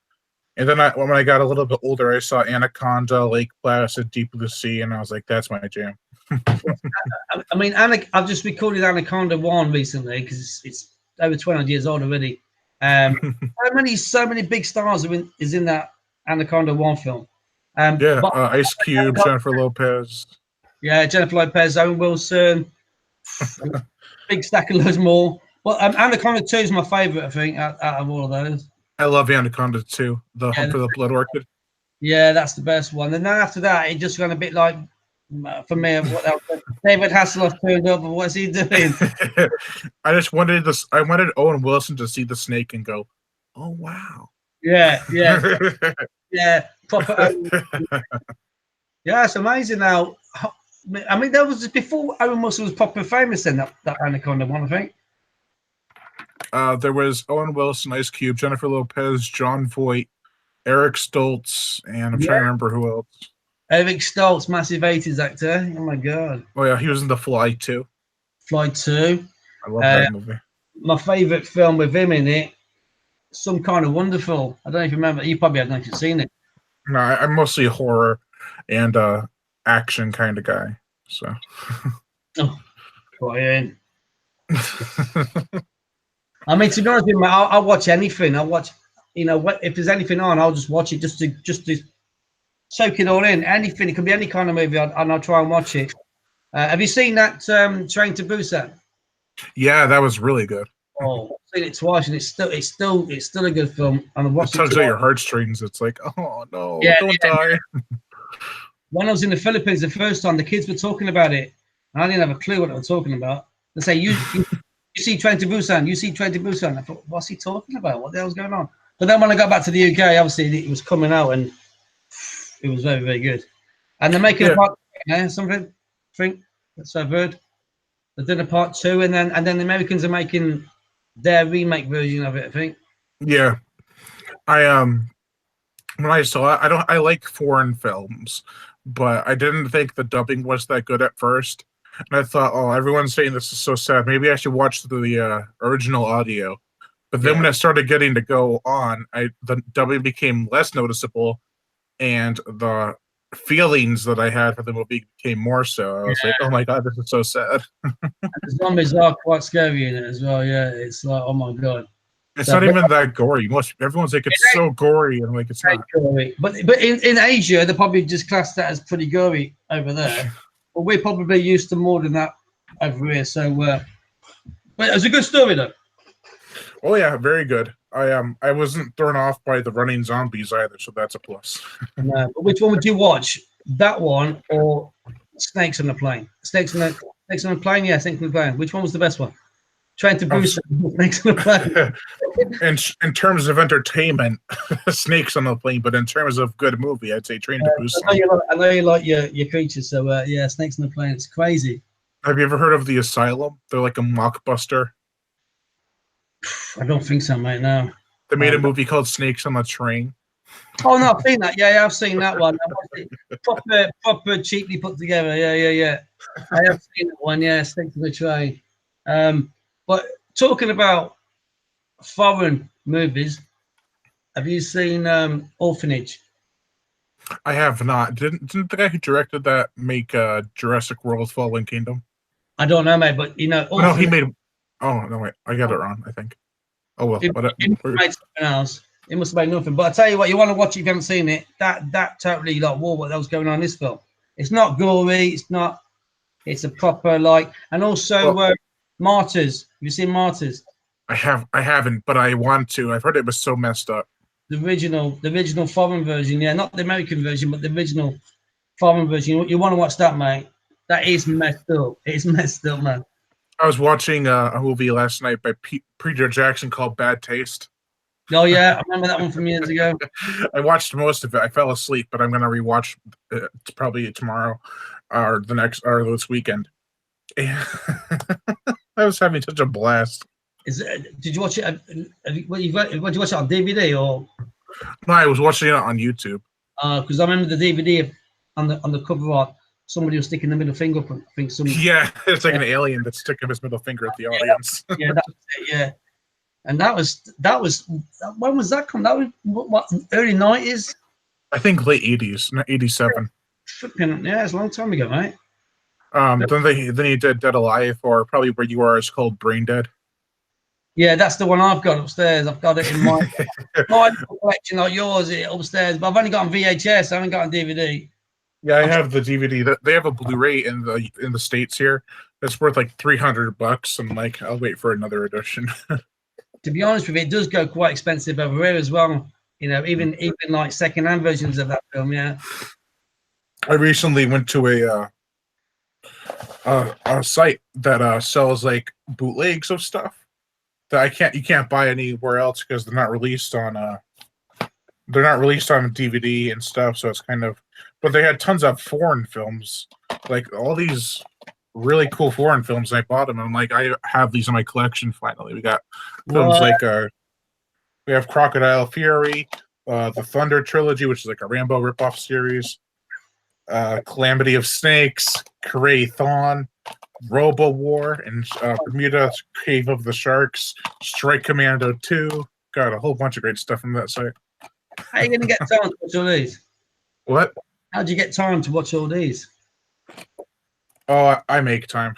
And then when I got a little bit older, I saw Anaconda, Lake Placid, Deep Blue Sea, and I was like, that's my jam. I mean, I've just recorded Anaconda 1 recently because it's over 20 years old already. So many big stars is in that Anaconda 1 film. Ice Cube, Jennifer Lopez. Yeah, Jennifer Lopez, Owen Wilson, big stack of loads more. Well, Anaconda 2 is my favorite, I think, out of all of those. I love Anaconda 2, the Hunt for the Blood Orchid. Yeah, that's the best one. And then after that, it just ran a bit like, for me, what else? David Hasselhoff turned up, and what's he doing? I just wanted this. I wanted Owen Wilson to see the snake and go, "Oh wow!" Yeah. Proper. Yeah, it's amazing now. I mean, that was before Owen Wilson was proper famous. Then that Anaconda 1, I think. There was Owen Wilson, Ice Cube, Jennifer Lopez, John Voight, Eric Stoltz, and I'm trying to remember who else. Eric Stoltz, massive 80s actor. Oh my god. Oh yeah, he was in The Fly too. Fly 2. I love that movie. My favorite film with him in it, Some Kind of Wonderful. I don't know if you remember. You probably haven't actually seen it. No, I'm mostly a horror and action kind of guy. So. Brian. I mean, to be honest with you, I'll watch anything. I'll watch, if there's anything on, I'll just watch it just to soak it all in. Anything. It can be any kind of movie, and I'll try and watch it. Have you seen that Train to Busan? Yeah, that was really good. Oh, I've seen it twice, and it's still a good film. And I've watched it tugs at your heartstrings. It's like, oh no, don't die. When I was in the Philippines the first time, the kids were talking about it, and I didn't have a clue what they were talking about. They say, you see Train to Busan, you see Train to Busan. I thought, what's he talking about? What the hell's going on? But then when I got back to the UK, obviously it was coming out, and it was very, very good. And they're making a part, something, I think that's what I've heard. They're doing a part 2, and then the Americans are making their remake version of it, I think. Yeah, when I saw it, I like foreign films, but I didn't think the dubbing was that good at first. And I thought, oh, everyone's saying this is so sad. Maybe I should watch the original audio. But then when it started getting to go on, the dubbing became less noticeable, and the feelings that I had for the movie became more so. I was like, oh my god, this is so sad. The zombies are quite scary in it as well. Yeah, it's like, oh my god. It's not even that gory. Everyone's like, it's so gory, and like, it's not gory. But in Asia, they probably just class that as pretty gory over there. But we're probably used to more than that over here. So, but it was a good story though. Oh yeah, very good. I wasn't thrown off by the running zombies either, so that's a plus. No, but which one would you watch? That one or Snakes on the Plane? Snakes on the Plane? Yeah, Snakes on the Plane. Which one was the best one? Train to Busan, Snakes on the Plane. In terms of entertainment, Snakes on the Plane, but in terms of good movie, I'd say Train to Busan. I know you like your creatures, so yeah, Snakes on the Plane. It's crazy. Have you ever heard of The Asylum? They're like a mockbuster. I don't think so, mate. No. They made a movie called Snakes on the Train. Oh no, I've seen that. Yeah, I've seen that one. Proper cheaply put together. Yeah. I have seen that one. Yeah, Snakes on the Train. But talking about foreign movies, have you seen Orphanage? I have not. Didn't the guy who directed that make Jurassic World: Fallen Kingdom? I don't know, mate. But no, he made. Oh no, wait, I got it wrong. I think. Oh well, it must have made something else. It must have made nothing. But I tell you what, you want to watch it if you haven't seen it. That totally like what was going on in this film. It's not gory. It's not. It's a proper and also Martyrs. Have you seen Martyrs? I haven't, but I want to. I've heard it was so messed up. the original foreign version. Yeah, not the American version, but the original foreign version. You want to watch that, mate? That is messed up. It's messed up, man. I was watching a movie last night by Peter Jackson called Bad Taste. Oh yeah, I remember that one from years ago. I watched most of it. I fell asleep, but I'm gonna rewatch it probably tomorrow or this weekend. I was having such a blast. Did you watch it? Did you watch it on DVD or? No, I was watching it on YouTube. Because I remember the DVD on the cover art. Somebody was sticking the middle finger up. I think some. Yeah, it's like an alien that's sticking his middle finger at the audience. Yeah, that's it. Yeah, and that was when was that come? That was what early 90s. I think late 80s, not 87. Yeah, it's a long time ago, mate. Then he did Dead Alive, or probably Where You Are is called Brain Dead. Yeah, that's the one I've got upstairs. I've got it in my collection, like yours, upstairs. But I've only got on VHS. I haven't got on DVD. Yeah, I have the DVD. They have a Blu-ray in the States here. It's worth like $300. I'm like, I'll wait for another edition. To be honest with you, it does go quite expensive over here as well. You know, even like second-hand versions of that film. Yeah. I recently went to a site that sells like bootlegs of stuff that you can't buy anywhere else because they're not released on DVD and stuff. So it's kind of, but they had tons of foreign films, like all these really cool foreign films. And I bought them, and I'm like, I have these in my collection. Finally, we got films like we have Crocodile Fury, the Thunder trilogy, which is like a Rambo ripoff series. Calamity of Snakes, Krathon, Robo War, and Bermuda Cave of the Sharks, Strike Commando 2. Got a whole bunch of great stuff from that site. How are you going to get time to watch all these? What? How do you get time to watch all these? Oh, I make time.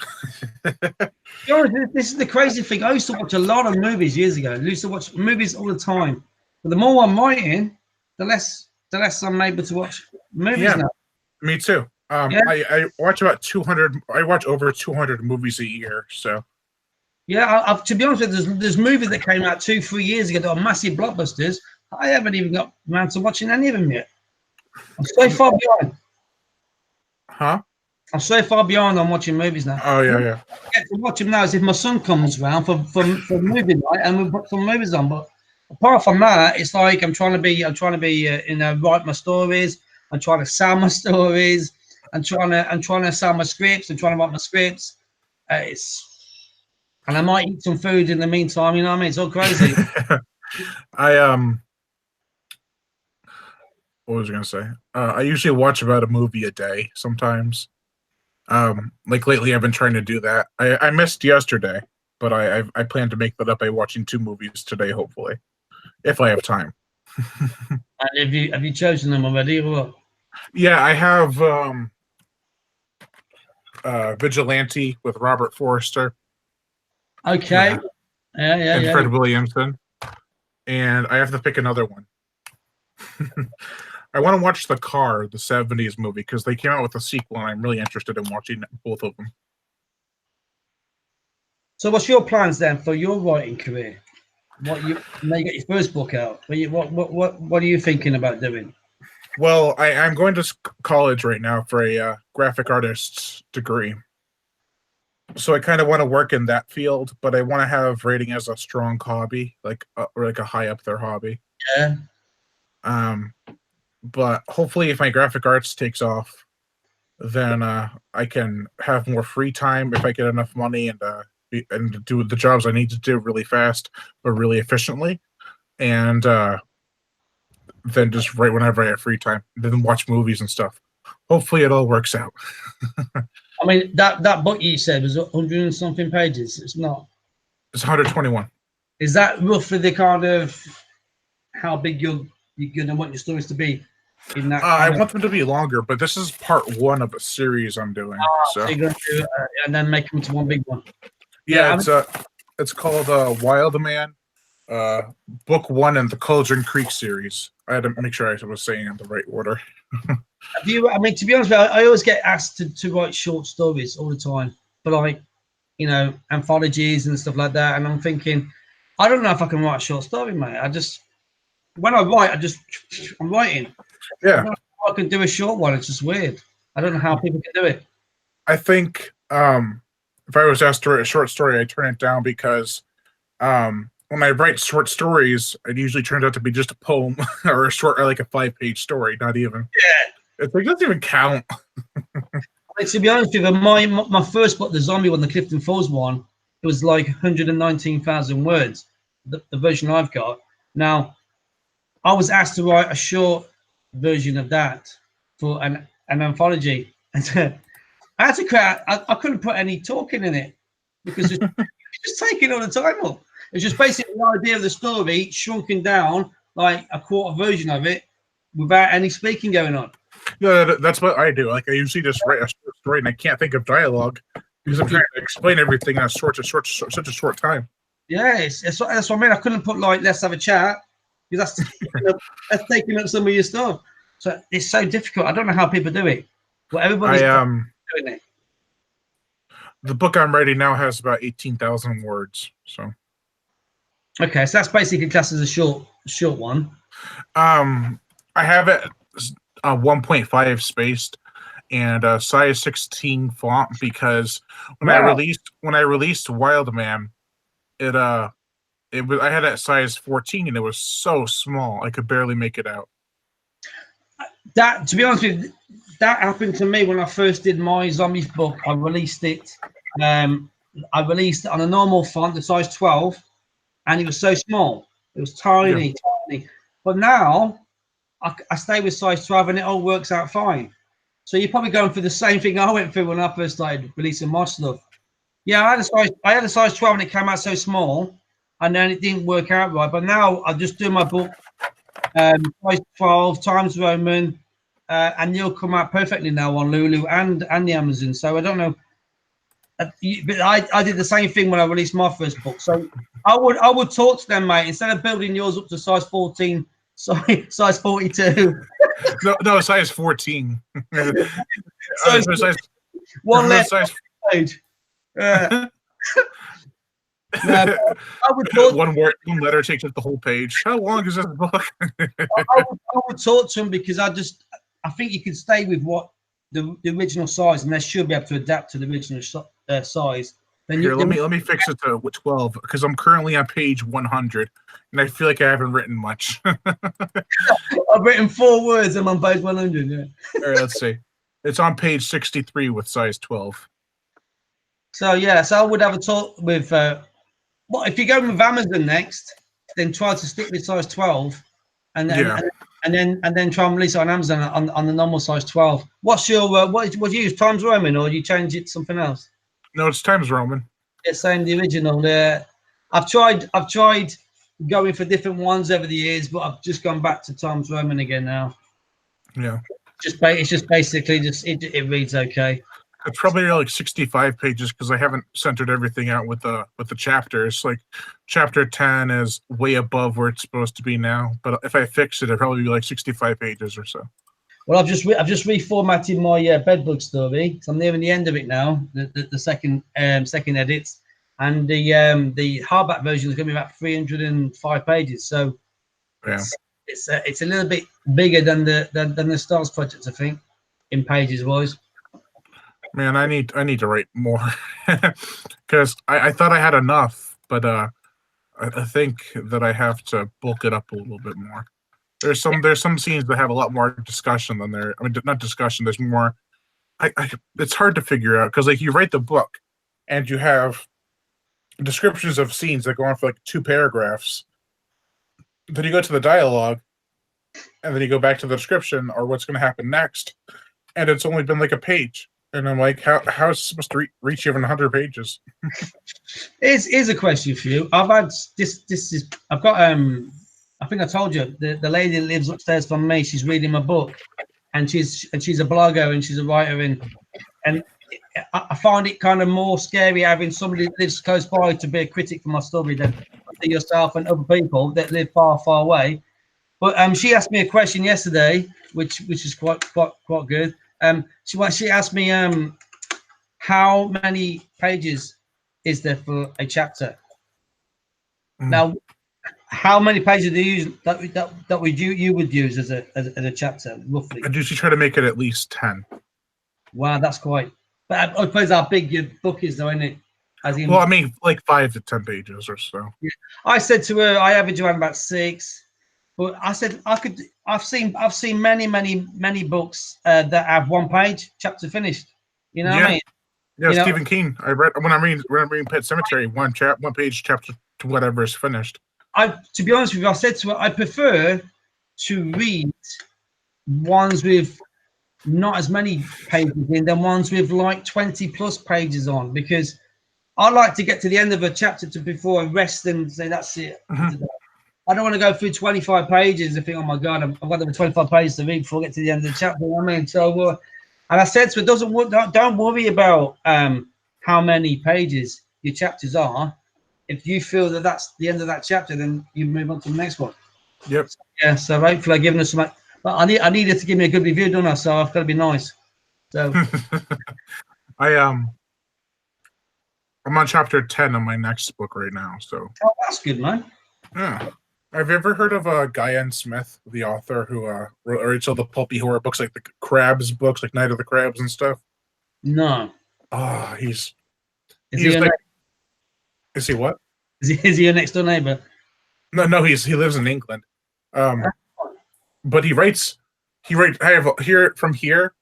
This is the crazy thing. I used to watch a lot of movies years ago. I used to watch movies all the time. But the more I'm writing, the less I'm able to watch movies now. Me too. I watch about 200. I watch over 200 movies a year. So, yeah. To be honest with you, there's movies that came out 2-3 years ago that are massive blockbusters. I haven't even got around to watching any of them yet. I'm so far behind. Huh? I'm so far behind on watching movies now. Oh yeah. I get to watch them now as if my son comes around for movie night and we put some movies on. But apart from that, it's like I'm trying to be write my stories. I'm trying to sell my stories. I'm trying to sell my scripts. I'm trying to write my scripts. And I might eat some food in the meantime. You know what I mean? It's all crazy. What was I gonna say? I usually watch about a movie a day sometimes. Like lately, I've been trying to do that. I missed yesterday, but I plan to make that up by watching 2 movies today, hopefully, if I have time. And have you chosen them already or what? Yeah, I have Vigilante with Robert Forster. Okay. Yeah. And Fred Williamson. And I have to pick another one. I want to watch The Car, the 70s movie, because they came out with a sequel, and I'm really interested in watching both of them. So what's your plans then for your writing career? Now you get your first book out. What are you thinking about doing? Well, I'm going to college right now for a graphic artist's degree. So I kind of want to work in that field, but I want to have writing as a strong hobby, or like a high up there hobby. Yeah. But hopefully, if my graphic arts takes off, then I can have more free time if I get enough money and do the jobs I need to do really fast but really efficiently, and then just write whenever I have free time, then watch movies and stuff. Hopefully, it all works out. I mean, that book you said was 100 and something pages. It's not. It's 121. Is that roughly the kind of how big you're gonna want your stories to be? In that I want them to be longer, but this is part 1 of a series I'm doing. So you're gonna do, and then make them to one big one. Yeah, it's called Wild Man, Book 1 in the Cauldron Creek series. I had to make sure I was saying it in the right order. I mean, to be honest with you, I always get asked to write short stories all the time, but like, you know, anthologies and stuff like that. And I'm thinking, I don't know if I can write a short story, mate. when I write, I'm writing. I Yeah, don't know how I can do a short one. It's just weird. I don't know how people can do it. I think if I was asked to write a short story, I turn it down because when I write short stories, it usually turns out to be just a poem or a short, or like a 5-page story. Not even. Yeah. It doesn't even count. I mean, to be honest with you, my first book, the zombie one, the Clifton Falls one, it was like 119,000 words. The version I've got now. I was asked to write a short version of that for an anthology. And I had to create. I couldn't put any talking in it because it's just taking all the time up. It's just basically the idea of the story shrunken down like a quarter version of it without any speaking going on. Yeah, that's what I do. Like I usually just write a short story, and I can't think of dialogue because I'm trying to explain everything in such a short time. Yeah, that's what I mean. I couldn't put like let's have a chat because that's taking up some of your stuff. So it's so difficult. I don't know how people do it, but everybody's doing it. The book I'm writing now has about 18,000 words. So okay, so that's basically classed as a short one. I have it 1.5 spaced and size 16 font because when I released Wildman, I had it at size 14 and it was so small I could barely make it out. That, to be honest with you, that happened to me when I first did my zombies book. I released it on a normal font, the size 12, and it was so small. It was tiny. But now I stay with size 12 and it all works out fine. So you're probably going through the same thing I went through when I first started releasing my stuff. Yeah, I had a size 12 and it came out so small, and then it didn't work out right. But now I just do my book size 12 Times Roman, and they'll come out perfectly now on Lulu and the Amazon. So I don't know, but I did the same thing when I released my first book. So I would talk to them, mate, instead of building yours up to size 14. Sorry, size 42. No, size 14. size one letter page. No, I would talk one letter takes up the whole page. How long is this book? I would talk to them because I think you can stay with what the original size, and they should be able to adapt to the original size. Then let me fix it to 12 because I'm currently on page 100 and I feel like I haven't written much. I've written 4 words. I'm on page 100. Yeah. All right, let's see. It's on page 63 with size 12. So I would have a talk with. Well, if you go with Amazon next, then try to stick with size 12, and then try and release it on Amazon on the normal size 12. What's your what do you use, Times Roman, or do you change it to something else? No, it's Times Roman. It's same the original. I've tried going for different ones over the years, but I've just gone back to Times Roman again now. Yeah. It's just basically it reads okay. It's probably like 65 pages because I haven't centered everything out with the chapters. Like chapter 10 is way above where it's supposed to be now, but if I fix it, it'll probably be like 65 pages or so. Well, I've just reformatted my bedbug story, so I'm nearing the end of it now. The second edits, and the hardback version is going to be about 305 pages. So yeah, it's a little bit bigger than the Stars project, I think, in pages wise. Man, I need to write more because I thought I had enough, but I think that I have to bulk it up a little bit more. There's some scenes that have a lot more discussion than there. I mean, not discussion. There's more. It's hard to figure out because like you write the book, and you have descriptions of scenes that go on for like 2 paragraphs. Then you go to the dialogue, and then you go back to the description or what's going to happen next, and it's only been like a page. And I'm like, how is it supposed to reach even 100 pages? Here's a question for you. I've had I've got I think I told you the lady that lives upstairs from me. She's reading my book, and she's a blogger and she's a writer, and I find it kind of more scary having somebody that lives close by to be a critic for my story than yourself and other people that live far away. But she asked me a question yesterday, which is quite good. She asked me how many pages is there for a chapter? Now, How many pages do you use that would you would use as a chapter roughly? I usually try to make it at least 10. Wow, that's quite. But I suppose how big your book is, though, isn't it? As in, Well, I mean, like 5 to 10 pages or so. yeah. I said to her, I average around about 6. But I said I could. I've seen many books that have 1 page chapter finished. You know what I mean? Yeah, You know- Stephen King. I read when I'm reading Pet Cemetery, one page chapter to whatever is finished. To be honest with you, I said to her, I prefer to read ones with not as many pages in than ones with like 20 plus pages on, because I like to get to the end of a chapter before I rest and say that's it. Mhm. I don't want to go through 25 pages and think, oh my god, I've got the 25 pages to read before I get to the end of the chapter. You know what I mean? So, and I said to her, don't worry about how many pages your chapters are. If you feel that that's the end of that chapter, then you move on to the next one. Yep. Yeah. So hopefully I've given us some. But I needed to give me a good review, don't I? So I've got to be nice. So I'm on chapter 10 of my next book right now. So that's good, man. yeah. Have you ever heard of Guyan Smith, the author who writes all the pulpy horror books, like the Crabs books, like Night of the Crabs and stuff? No. Oh, Is he what? Is he your next door neighbor? No, he lives in England. But he writes. I have here from here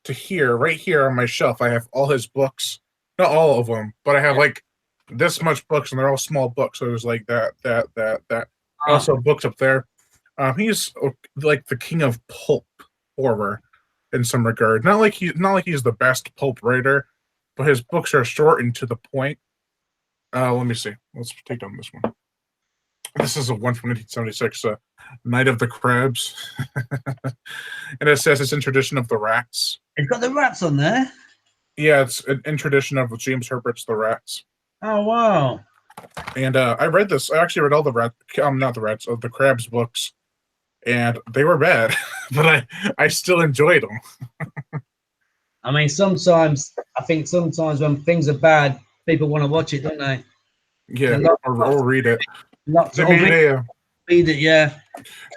to here, right here on my shelf. I have all his books, not all of them, but I have like this much books, and they're all small books. So there's like that. Also books up there. He's like the king of pulp horror in some regard. Not like he's the best pulp writer, but his books are short and to the point. Let me see. Let's take down this one. This is a one from 1976, Night of the Crabs. And it says it's in tradition of the Rats. It's got the rats on there. Yeah, it's in tradition of James Herbert's The Rats. Oh wow. And I read this. I actually read all the the Crabs books, and they were bad, but I still enjoyed them. I mean, sometimes when things are bad, people want to watch it, don't they? Yeah, or read it. They read it, yeah.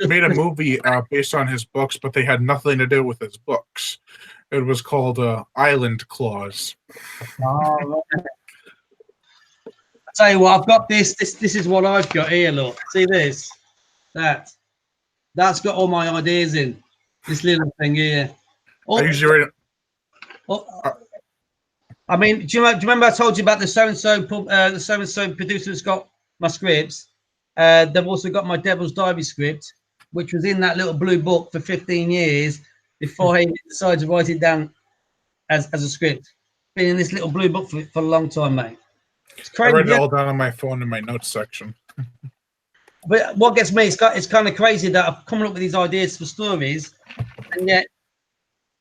They made a movie based on his books, but they had nothing to do with his books. It was called Island Claws. Oh, right. I tell you what, I've got this. This is what I've got here. Look, see this? That's got all my ideas in this little thing here. I usually read it. I mean, do you remember I told you about the so and so producer that's got my scripts? They've also got my Devil's Diary script, which was in that little blue book for 15 years before he decided to write it down as a script. Been in this little blue book for a long time, mate. It's crazy. I read it all down on my phone in my notes section. But what gets me, it's kind of crazy that I've come up with these ideas for stories, and yet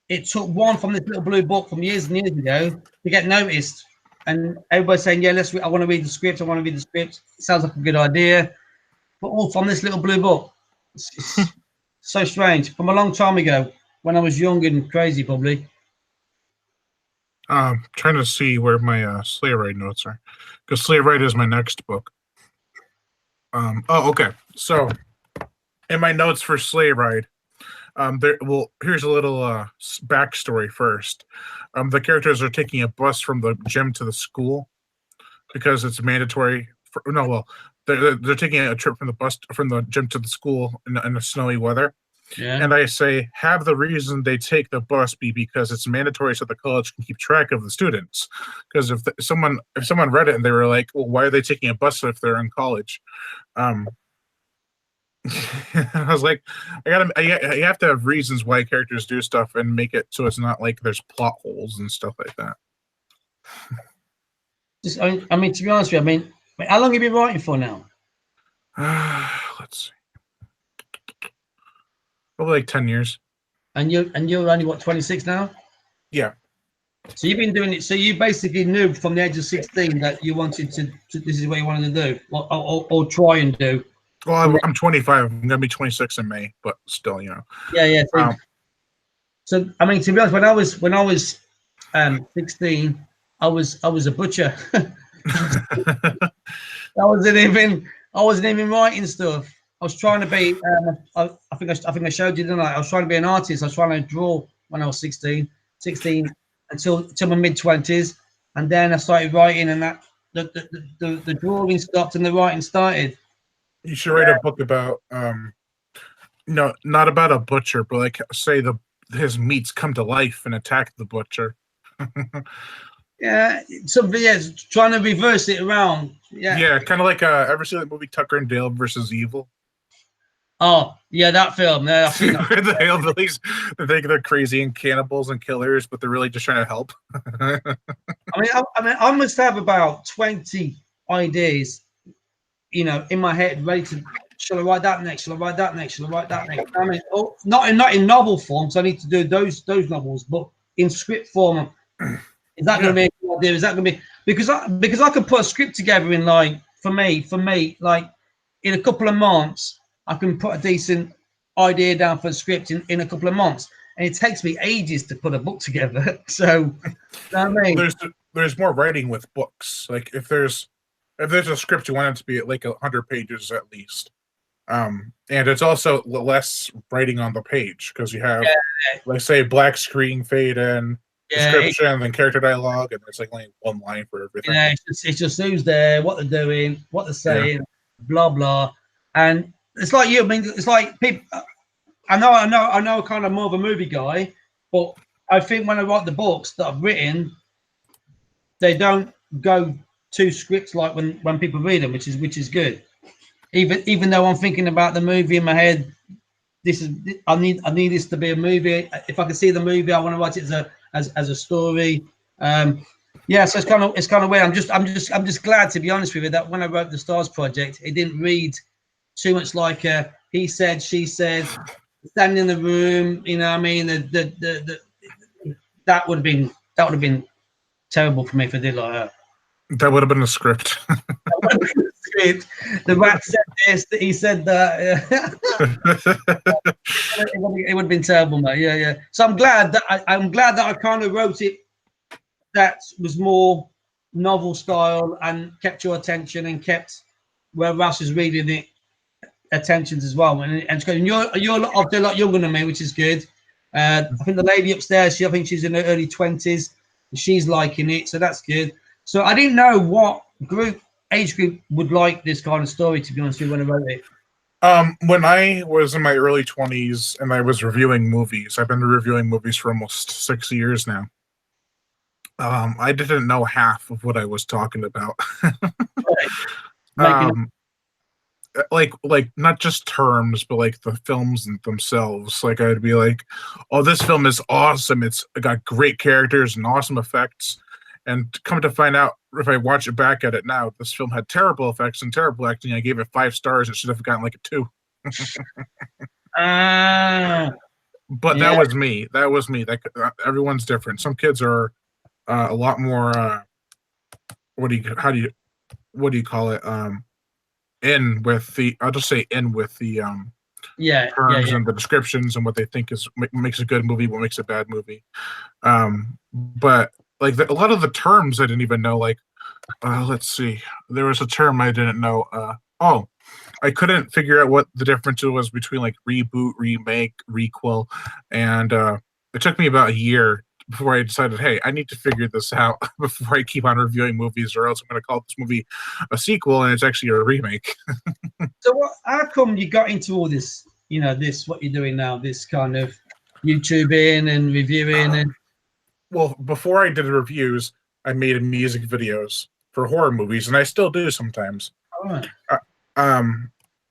it took one from this little blue book from years and years ago to get noticed. And everybody's saying, yeah, I want to read the script. It sounds like a good idea. But all from this little blue book. It's so strange. From a long time ago, when I was young and crazy, probably. Trying to see where my Sleigh Ride notes are, because Sleigh Ride is my next book. Okay. So, in my notes for Sleigh Ride, here's a little backstory first. The characters are taking a bus from the gym to the school because it's mandatory. They're taking a trip from the gym to the school in the snowy weather. Yeah. And I say, have the reason they take the bus be because it's mandatory so the college can keep track of the students. Because if someone read it and they were like, well, why are they taking a bus if they're in college? I was like, you have to have reasons why characters do stuff and make it so it's not like there's plot holes and stuff like that. I mean, to be honest with you, how long have you been writing for now? Let's see. Probably like 10 years. And you're only what, 26 now? Yeah. So you've been doing it. So you basically knew from the age of 16 that you wanted to this is what you wanted to do, or try and do. Well, I'm 25. I'm gonna be 26 in May, but still, you know. Yeah. So I mean, to be honest, when I was 16, I was a butcher. I I wasn't even writing stuff. I was trying to be. I think I showed you, didn't I? I was trying to be an artist. I was trying to draw when I was 16 until my mid-20s, and then I started writing, and that the drawing stopped and the writing started. You should write a book about no, not about a butcher, but like say his meats come to life and attack the butcher. Yeah, something. Yeah, trying to reverse it around. Yeah, kind of like ever seen the movie Tucker and Dale versus Evil? Oh, yeah, that film. Yeah, I've seen that. The hillbillies, they think they're crazy and cannibals and killers, but they're really just trying to help. I must have about 20 ideas, in my head, ready to. Shall I write that next? Shall I write that next? Shall I write that next? Not in novel form, so I need to do those novels, but in script form. Is that going to be a good idea? Is that going to be because I could put a script together in like for me like in a couple of months I can put a decent idea down for a script in a couple of months, and it takes me ages to put a book together. So, you know what I mean? There's more writing with books. Like if there's a script, you want it to be like 100 pages at least. And it's also less writing on the page because you have, like, say, black screen fade in, description, and then character dialogue, and there's like only one line for everything. Yeah, it's just who's there, what they're doing, what they're saying, blah blah, and it's like you. I mean, it's like people. I know, kind of more of a movie guy, but I think when I write the books that I've written, they don't go to scripts like when people read them, which is good. Even though I'm thinking about the movie in my head, I need this to be a movie. If I can see the movie, I want to write it as a story. So it's kind of weird. I'm just glad, to be honest with you, that when I wrote the Stars Project, it didn't read too much like he said, she said, standing in the room. You know what I mean? That would have been terrible for me if I did like that. That would have been a script. The rat said this, he said that. It would have been terrible, mate. Yeah. So I'm glad that I kind of wrote it that was more novel style and kept your attention and kept where Russ is reading it attentions as well. And you're obviously a lot younger than me, which is good. I think the lady upstairs, I think she's in her early 20s. She's liking it, so that's good. So I didn't know what age group would like this kind of story, to be honest with you, when I wrote it. When I was in my early 20s and I was reviewing movies, I've been reviewing movies for almost 6 years now. I didn't know half of what I was talking about. Like not just terms, but like the films themselves. Like I'd be like, "Oh, this film is awesome! It's got great characters and awesome effects." And come to find out, if I watch it back at it now, this film had terrible effects and terrible acting. I gave it 5 stars. It should have gotten like a 2. But that was me. Everyone's different. Some kids are a lot more. What do you call it? In with the. I'll just say in with the. Terms and the descriptions and what they think makes a good movie, what makes a bad movie. But like a lot of the terms I didn't even know. Like, let's see, there was a term I didn't know. I couldn't figure out what the difference was between like reboot, remake, requel, and it took me about a year before I decided, hey, I need to figure this out before I keep on reviewing movies, or else I'm going to call this movie a sequel and it's actually a remake. So how come you got into all this? What you're doing now, this kind of YouTubing and reviewing and. Well, before I did reviews, I made music videos for horror movies, and I still do sometimes. Oh, right.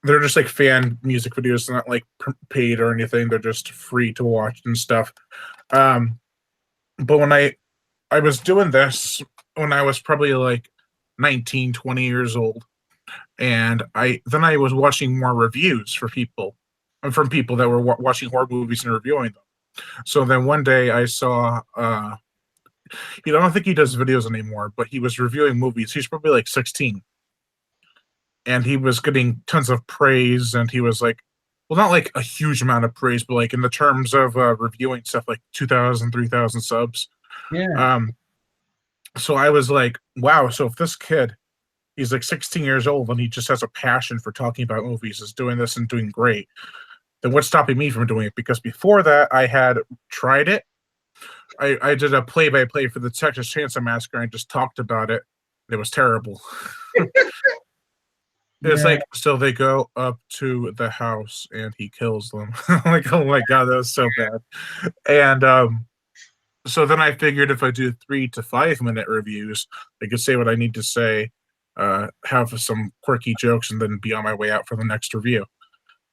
They're just like fan music videos, not like paid or anything. They're just free to watch and stuff. But when I was doing this when I was probably like 19, 20 years old, and I was watching more reviews from people that were watching horror movies and reviewing them. So then one day I saw, I don't think he does videos anymore, but he was reviewing movies. He's probably like 16. And he was getting tons of praise, and he was like, well, not like a huge amount of praise, but like in the terms of reviewing stuff, like 2,000, 3,000 subs. Yeah. So I was like, wow, so if this kid He's like 16 years old and he just has a passion for talking about movies, is doing this and doing great. Then what's stopping me from doing it? Because before that, I had tried it. I did a play-by-play for the Texas Chainsaw Massacre and I just talked about it. It was terrible. It's like, so they go up to the house and he kills them. Like, oh my God, that was so bad. And so then I figured if I do 3 to 5 minute reviews, I could say what I need to say, have some quirky jokes, and then be on my way out for the next review.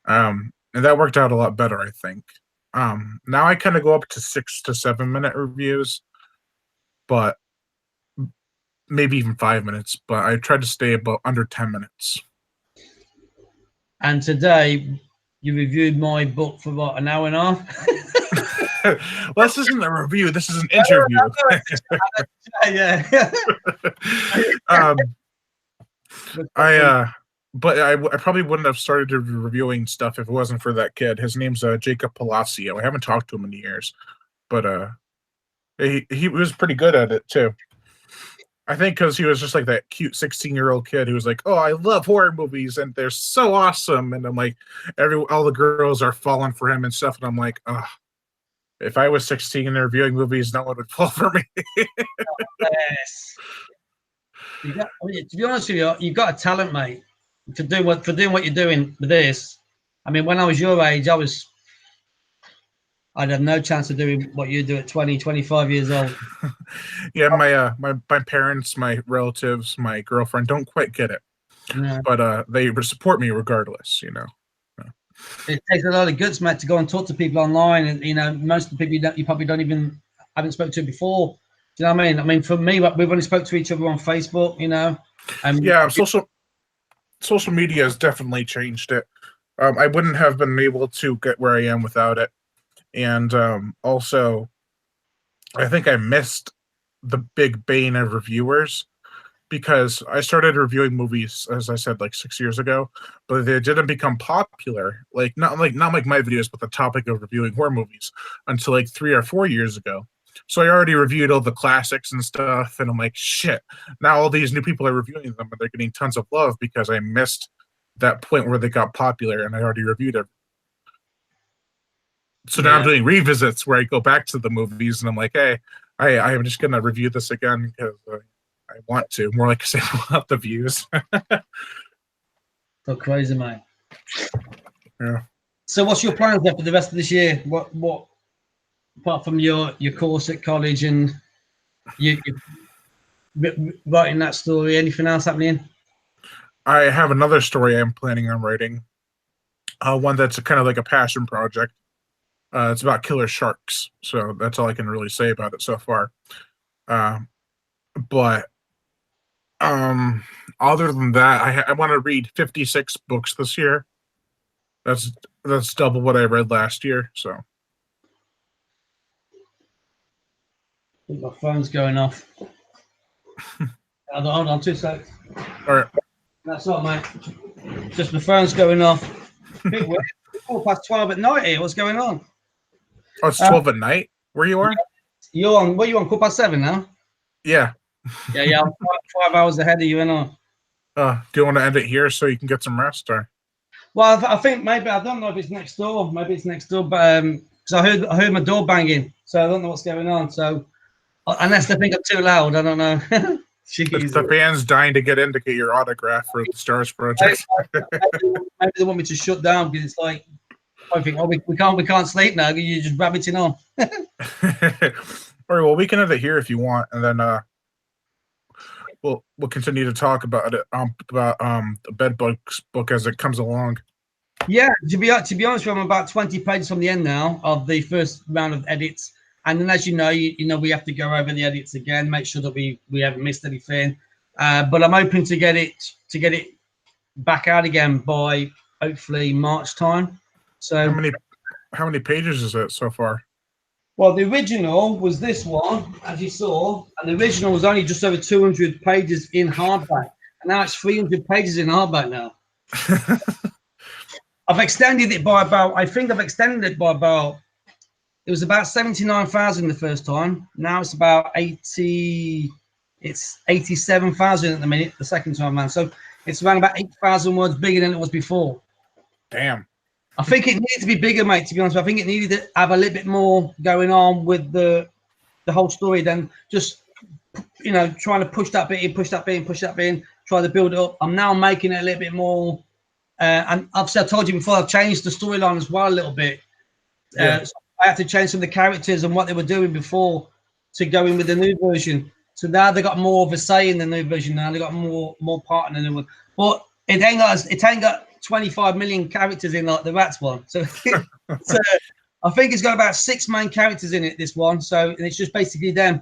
And that worked out a lot better, I think. Now I kind of go up to 6 to 7 minute reviews, but maybe even 5 minutes, but I try to stay about under 10 minutes. And today you reviewed my book for what, an hour and a half? Well, this isn't a review. This is an interview. Yeah. But I probably wouldn't have started reviewing stuff if it wasn't for that kid. His name's Jacob Palacio. I haven't talked to him in years, but he was pretty good at it too. I think because he was just like that cute 16-year-old kid who was like, "Oh, I love horror movies and they're so awesome," and I'm like, all the girls are falling for him and stuff, and I'm like, "Ugh, if I was 16 and reviewing movies, no one would fall for me." Yes. To be honest with you, you've got a talent, mate, for doing what you're doing with this. I mean, when I was your age, I'd have no chance of doing what you do at 20, 25 years old. Yeah, my parents, my relatives, my girlfriend don't quite get it, but they support me regardless. It takes a lot of guts, mate, to go and talk to people online, and most of the people you probably haven't spoken to before. Do you know what I mean? I mean, for me, we've only spoke to each other on Facebook. Yeah, social media has definitely changed it. I wouldn't have been able to get where I am without it. And also, I think I missed the big bane of reviewers, because I started reviewing movies, as I said, like 6 years ago, but they didn't become popular. Not like my videos, but the topic of reviewing horror movies, until like 3 or 4 years ago. So I already reviewed all the classics and stuff, and I'm like, shit. Now all these new people are reviewing them, and they're getting tons of love because I missed that point where they got popular, and I already reviewed it. So now I'm doing revisits where I go back to the movies and I'm like, hey, I am just going to review this again because I want to. More like say about the views. So crazy, mate. Yeah. So what's your plans then for the rest of this year? What apart from your course at college and you writing that story, anything else happening? I have another story I'm planning on writing. One that's kind of like a passion project. It's about killer sharks, so that's all I can really say about it so far. But other than that, I want to read 56 books this year. That's double what I read last year. So I think my phone's going off. Hold on 2 seconds. All right. That's all, mate. Just my phone's going off. Bit weird. 12 at night here. What's going on? Oh, it's 12 at night where you are? You're on, what are you on, 7:15 now? Yeah. Yeah, I'm 5 hours ahead of you, and do you want to end it here so you can get some rest, or? Well, I think maybe, I don't know if it's next door. Maybe it's next door, but because I heard my door banging, so I don't know what's going on. So unless they think I'm too loud, I don't know. The fans dying to get in to get your autograph for the Stars Project. Maybe they want me to shut down because it's like, I think, oh, we can't sleep now. You're just rabbiting on. All right, well, we can end it here if you want, and then we'll continue to talk about it about the Bed Bugs book as it comes along. Yeah, to be honest with you, I'm about 20 pages from the end now of the first round of edits, and then as you know, we have to go over the edits again, make sure that we haven't missed anything. But I'm hoping to get it back out again by hopefully March time. So how many pages is it so far? Well, the original was this one, as you saw, and the original was only just over 200 pages in hardback, and now it's 300 pages in hardback now. I've extended it by about, it was about 79,000 the first time. Now it's about 80, It's 87,000 at the minute, the second time around. So it's around about 8,000 words bigger than it was before. Damn. I think it needed to be bigger, mate, to be honest. I think it needed to have a little bit more going on with the whole story than just, you know, trying to push that bit in, push that bit in, push that bit in, try to build it up. I'm now making it a little bit more, and obviously I told you before, I've changed the storyline as well a little bit. Yeah. So I had to change some of the characters and what they were doing before to go in with the new version. So now they got more of a say in the new version. Now they got more part in the new one. But it ain't got 25 million characters in like the Rats one. So, so I think it's got about 6 main characters in it. This one. So and it's just basically them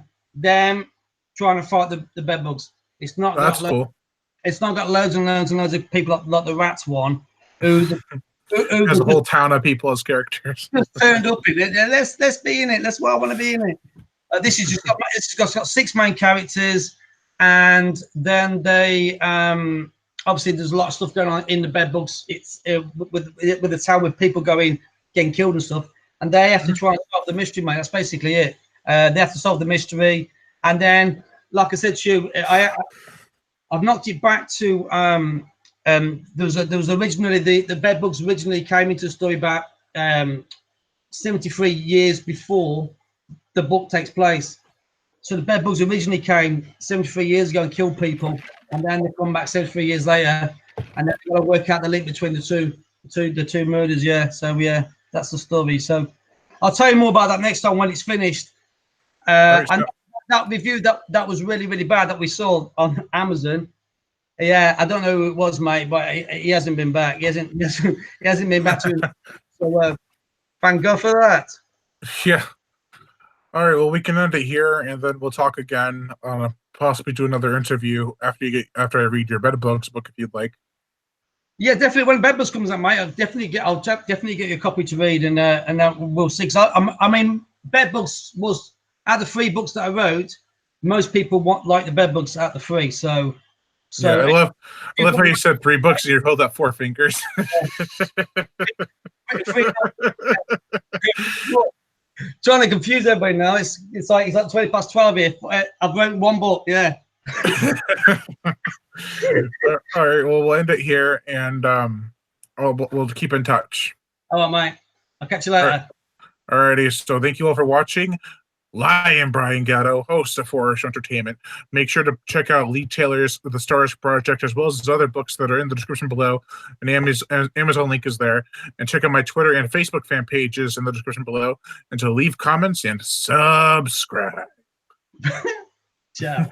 trying to fight the bedbugs. It's not. That's cool. It's not got loads and loads and loads of people like the Rats one. Who has a whole town of people as characters. Just turned up in it. Yeah, let's be in it. That's why I want to be in it. This has got 6 main characters, and then they obviously there's a lot of stuff going on in the bedbugs. It's with the town with people getting killed and stuff, and they have to try and solve the mystery, mate. That's basically it. They have to solve the mystery, and then, like I said to you, I've knocked it back to there was originally the bedbugs originally came into the story about 73 years before the book takes place. So the bedbugs originally came 73 years ago and killed people, and then they come back 73 years later, and they've got to work out the link between the two murders. Yeah, so yeah, that's the story. So I'll tell you more about that next time when it's finished. And that review that was really, really bad that we saw on Amazon. Yeah, I don't know who it was, mate, but he hasn't been back. He hasn't been back to him. So thank God for that. Yeah. All right. Well, we can end it here, and then we'll talk again. Possibly do another interview after I read your bedbugs book, if you'd like. Yeah, definitely. When bedbugs comes out, mate, I'll definitely get you a copy to read, and then we'll see. I mean, bedbugs was out of the 3 books that I wrote. Most people like the bedbugs out of the 3. So yeah, I love how you said 3 books and you held up 4 fingers. Trying to confuse everybody now. It's like 20 past 12 here. I've wrote 1 book. Yeah. All right. Well, we'll end it here, and we'll keep in touch. All right, mate. I'll catch you later. All righty. So thank you all for watching. I am Brian Gatto, host of Forest Entertainment. Make sure to check out Lee Taylor's The Stars Project, as well as his other books that are in the description below. And Amazon link is there. And check out my Twitter and Facebook fan pages in the description below. And to leave comments and subscribe. Ciao.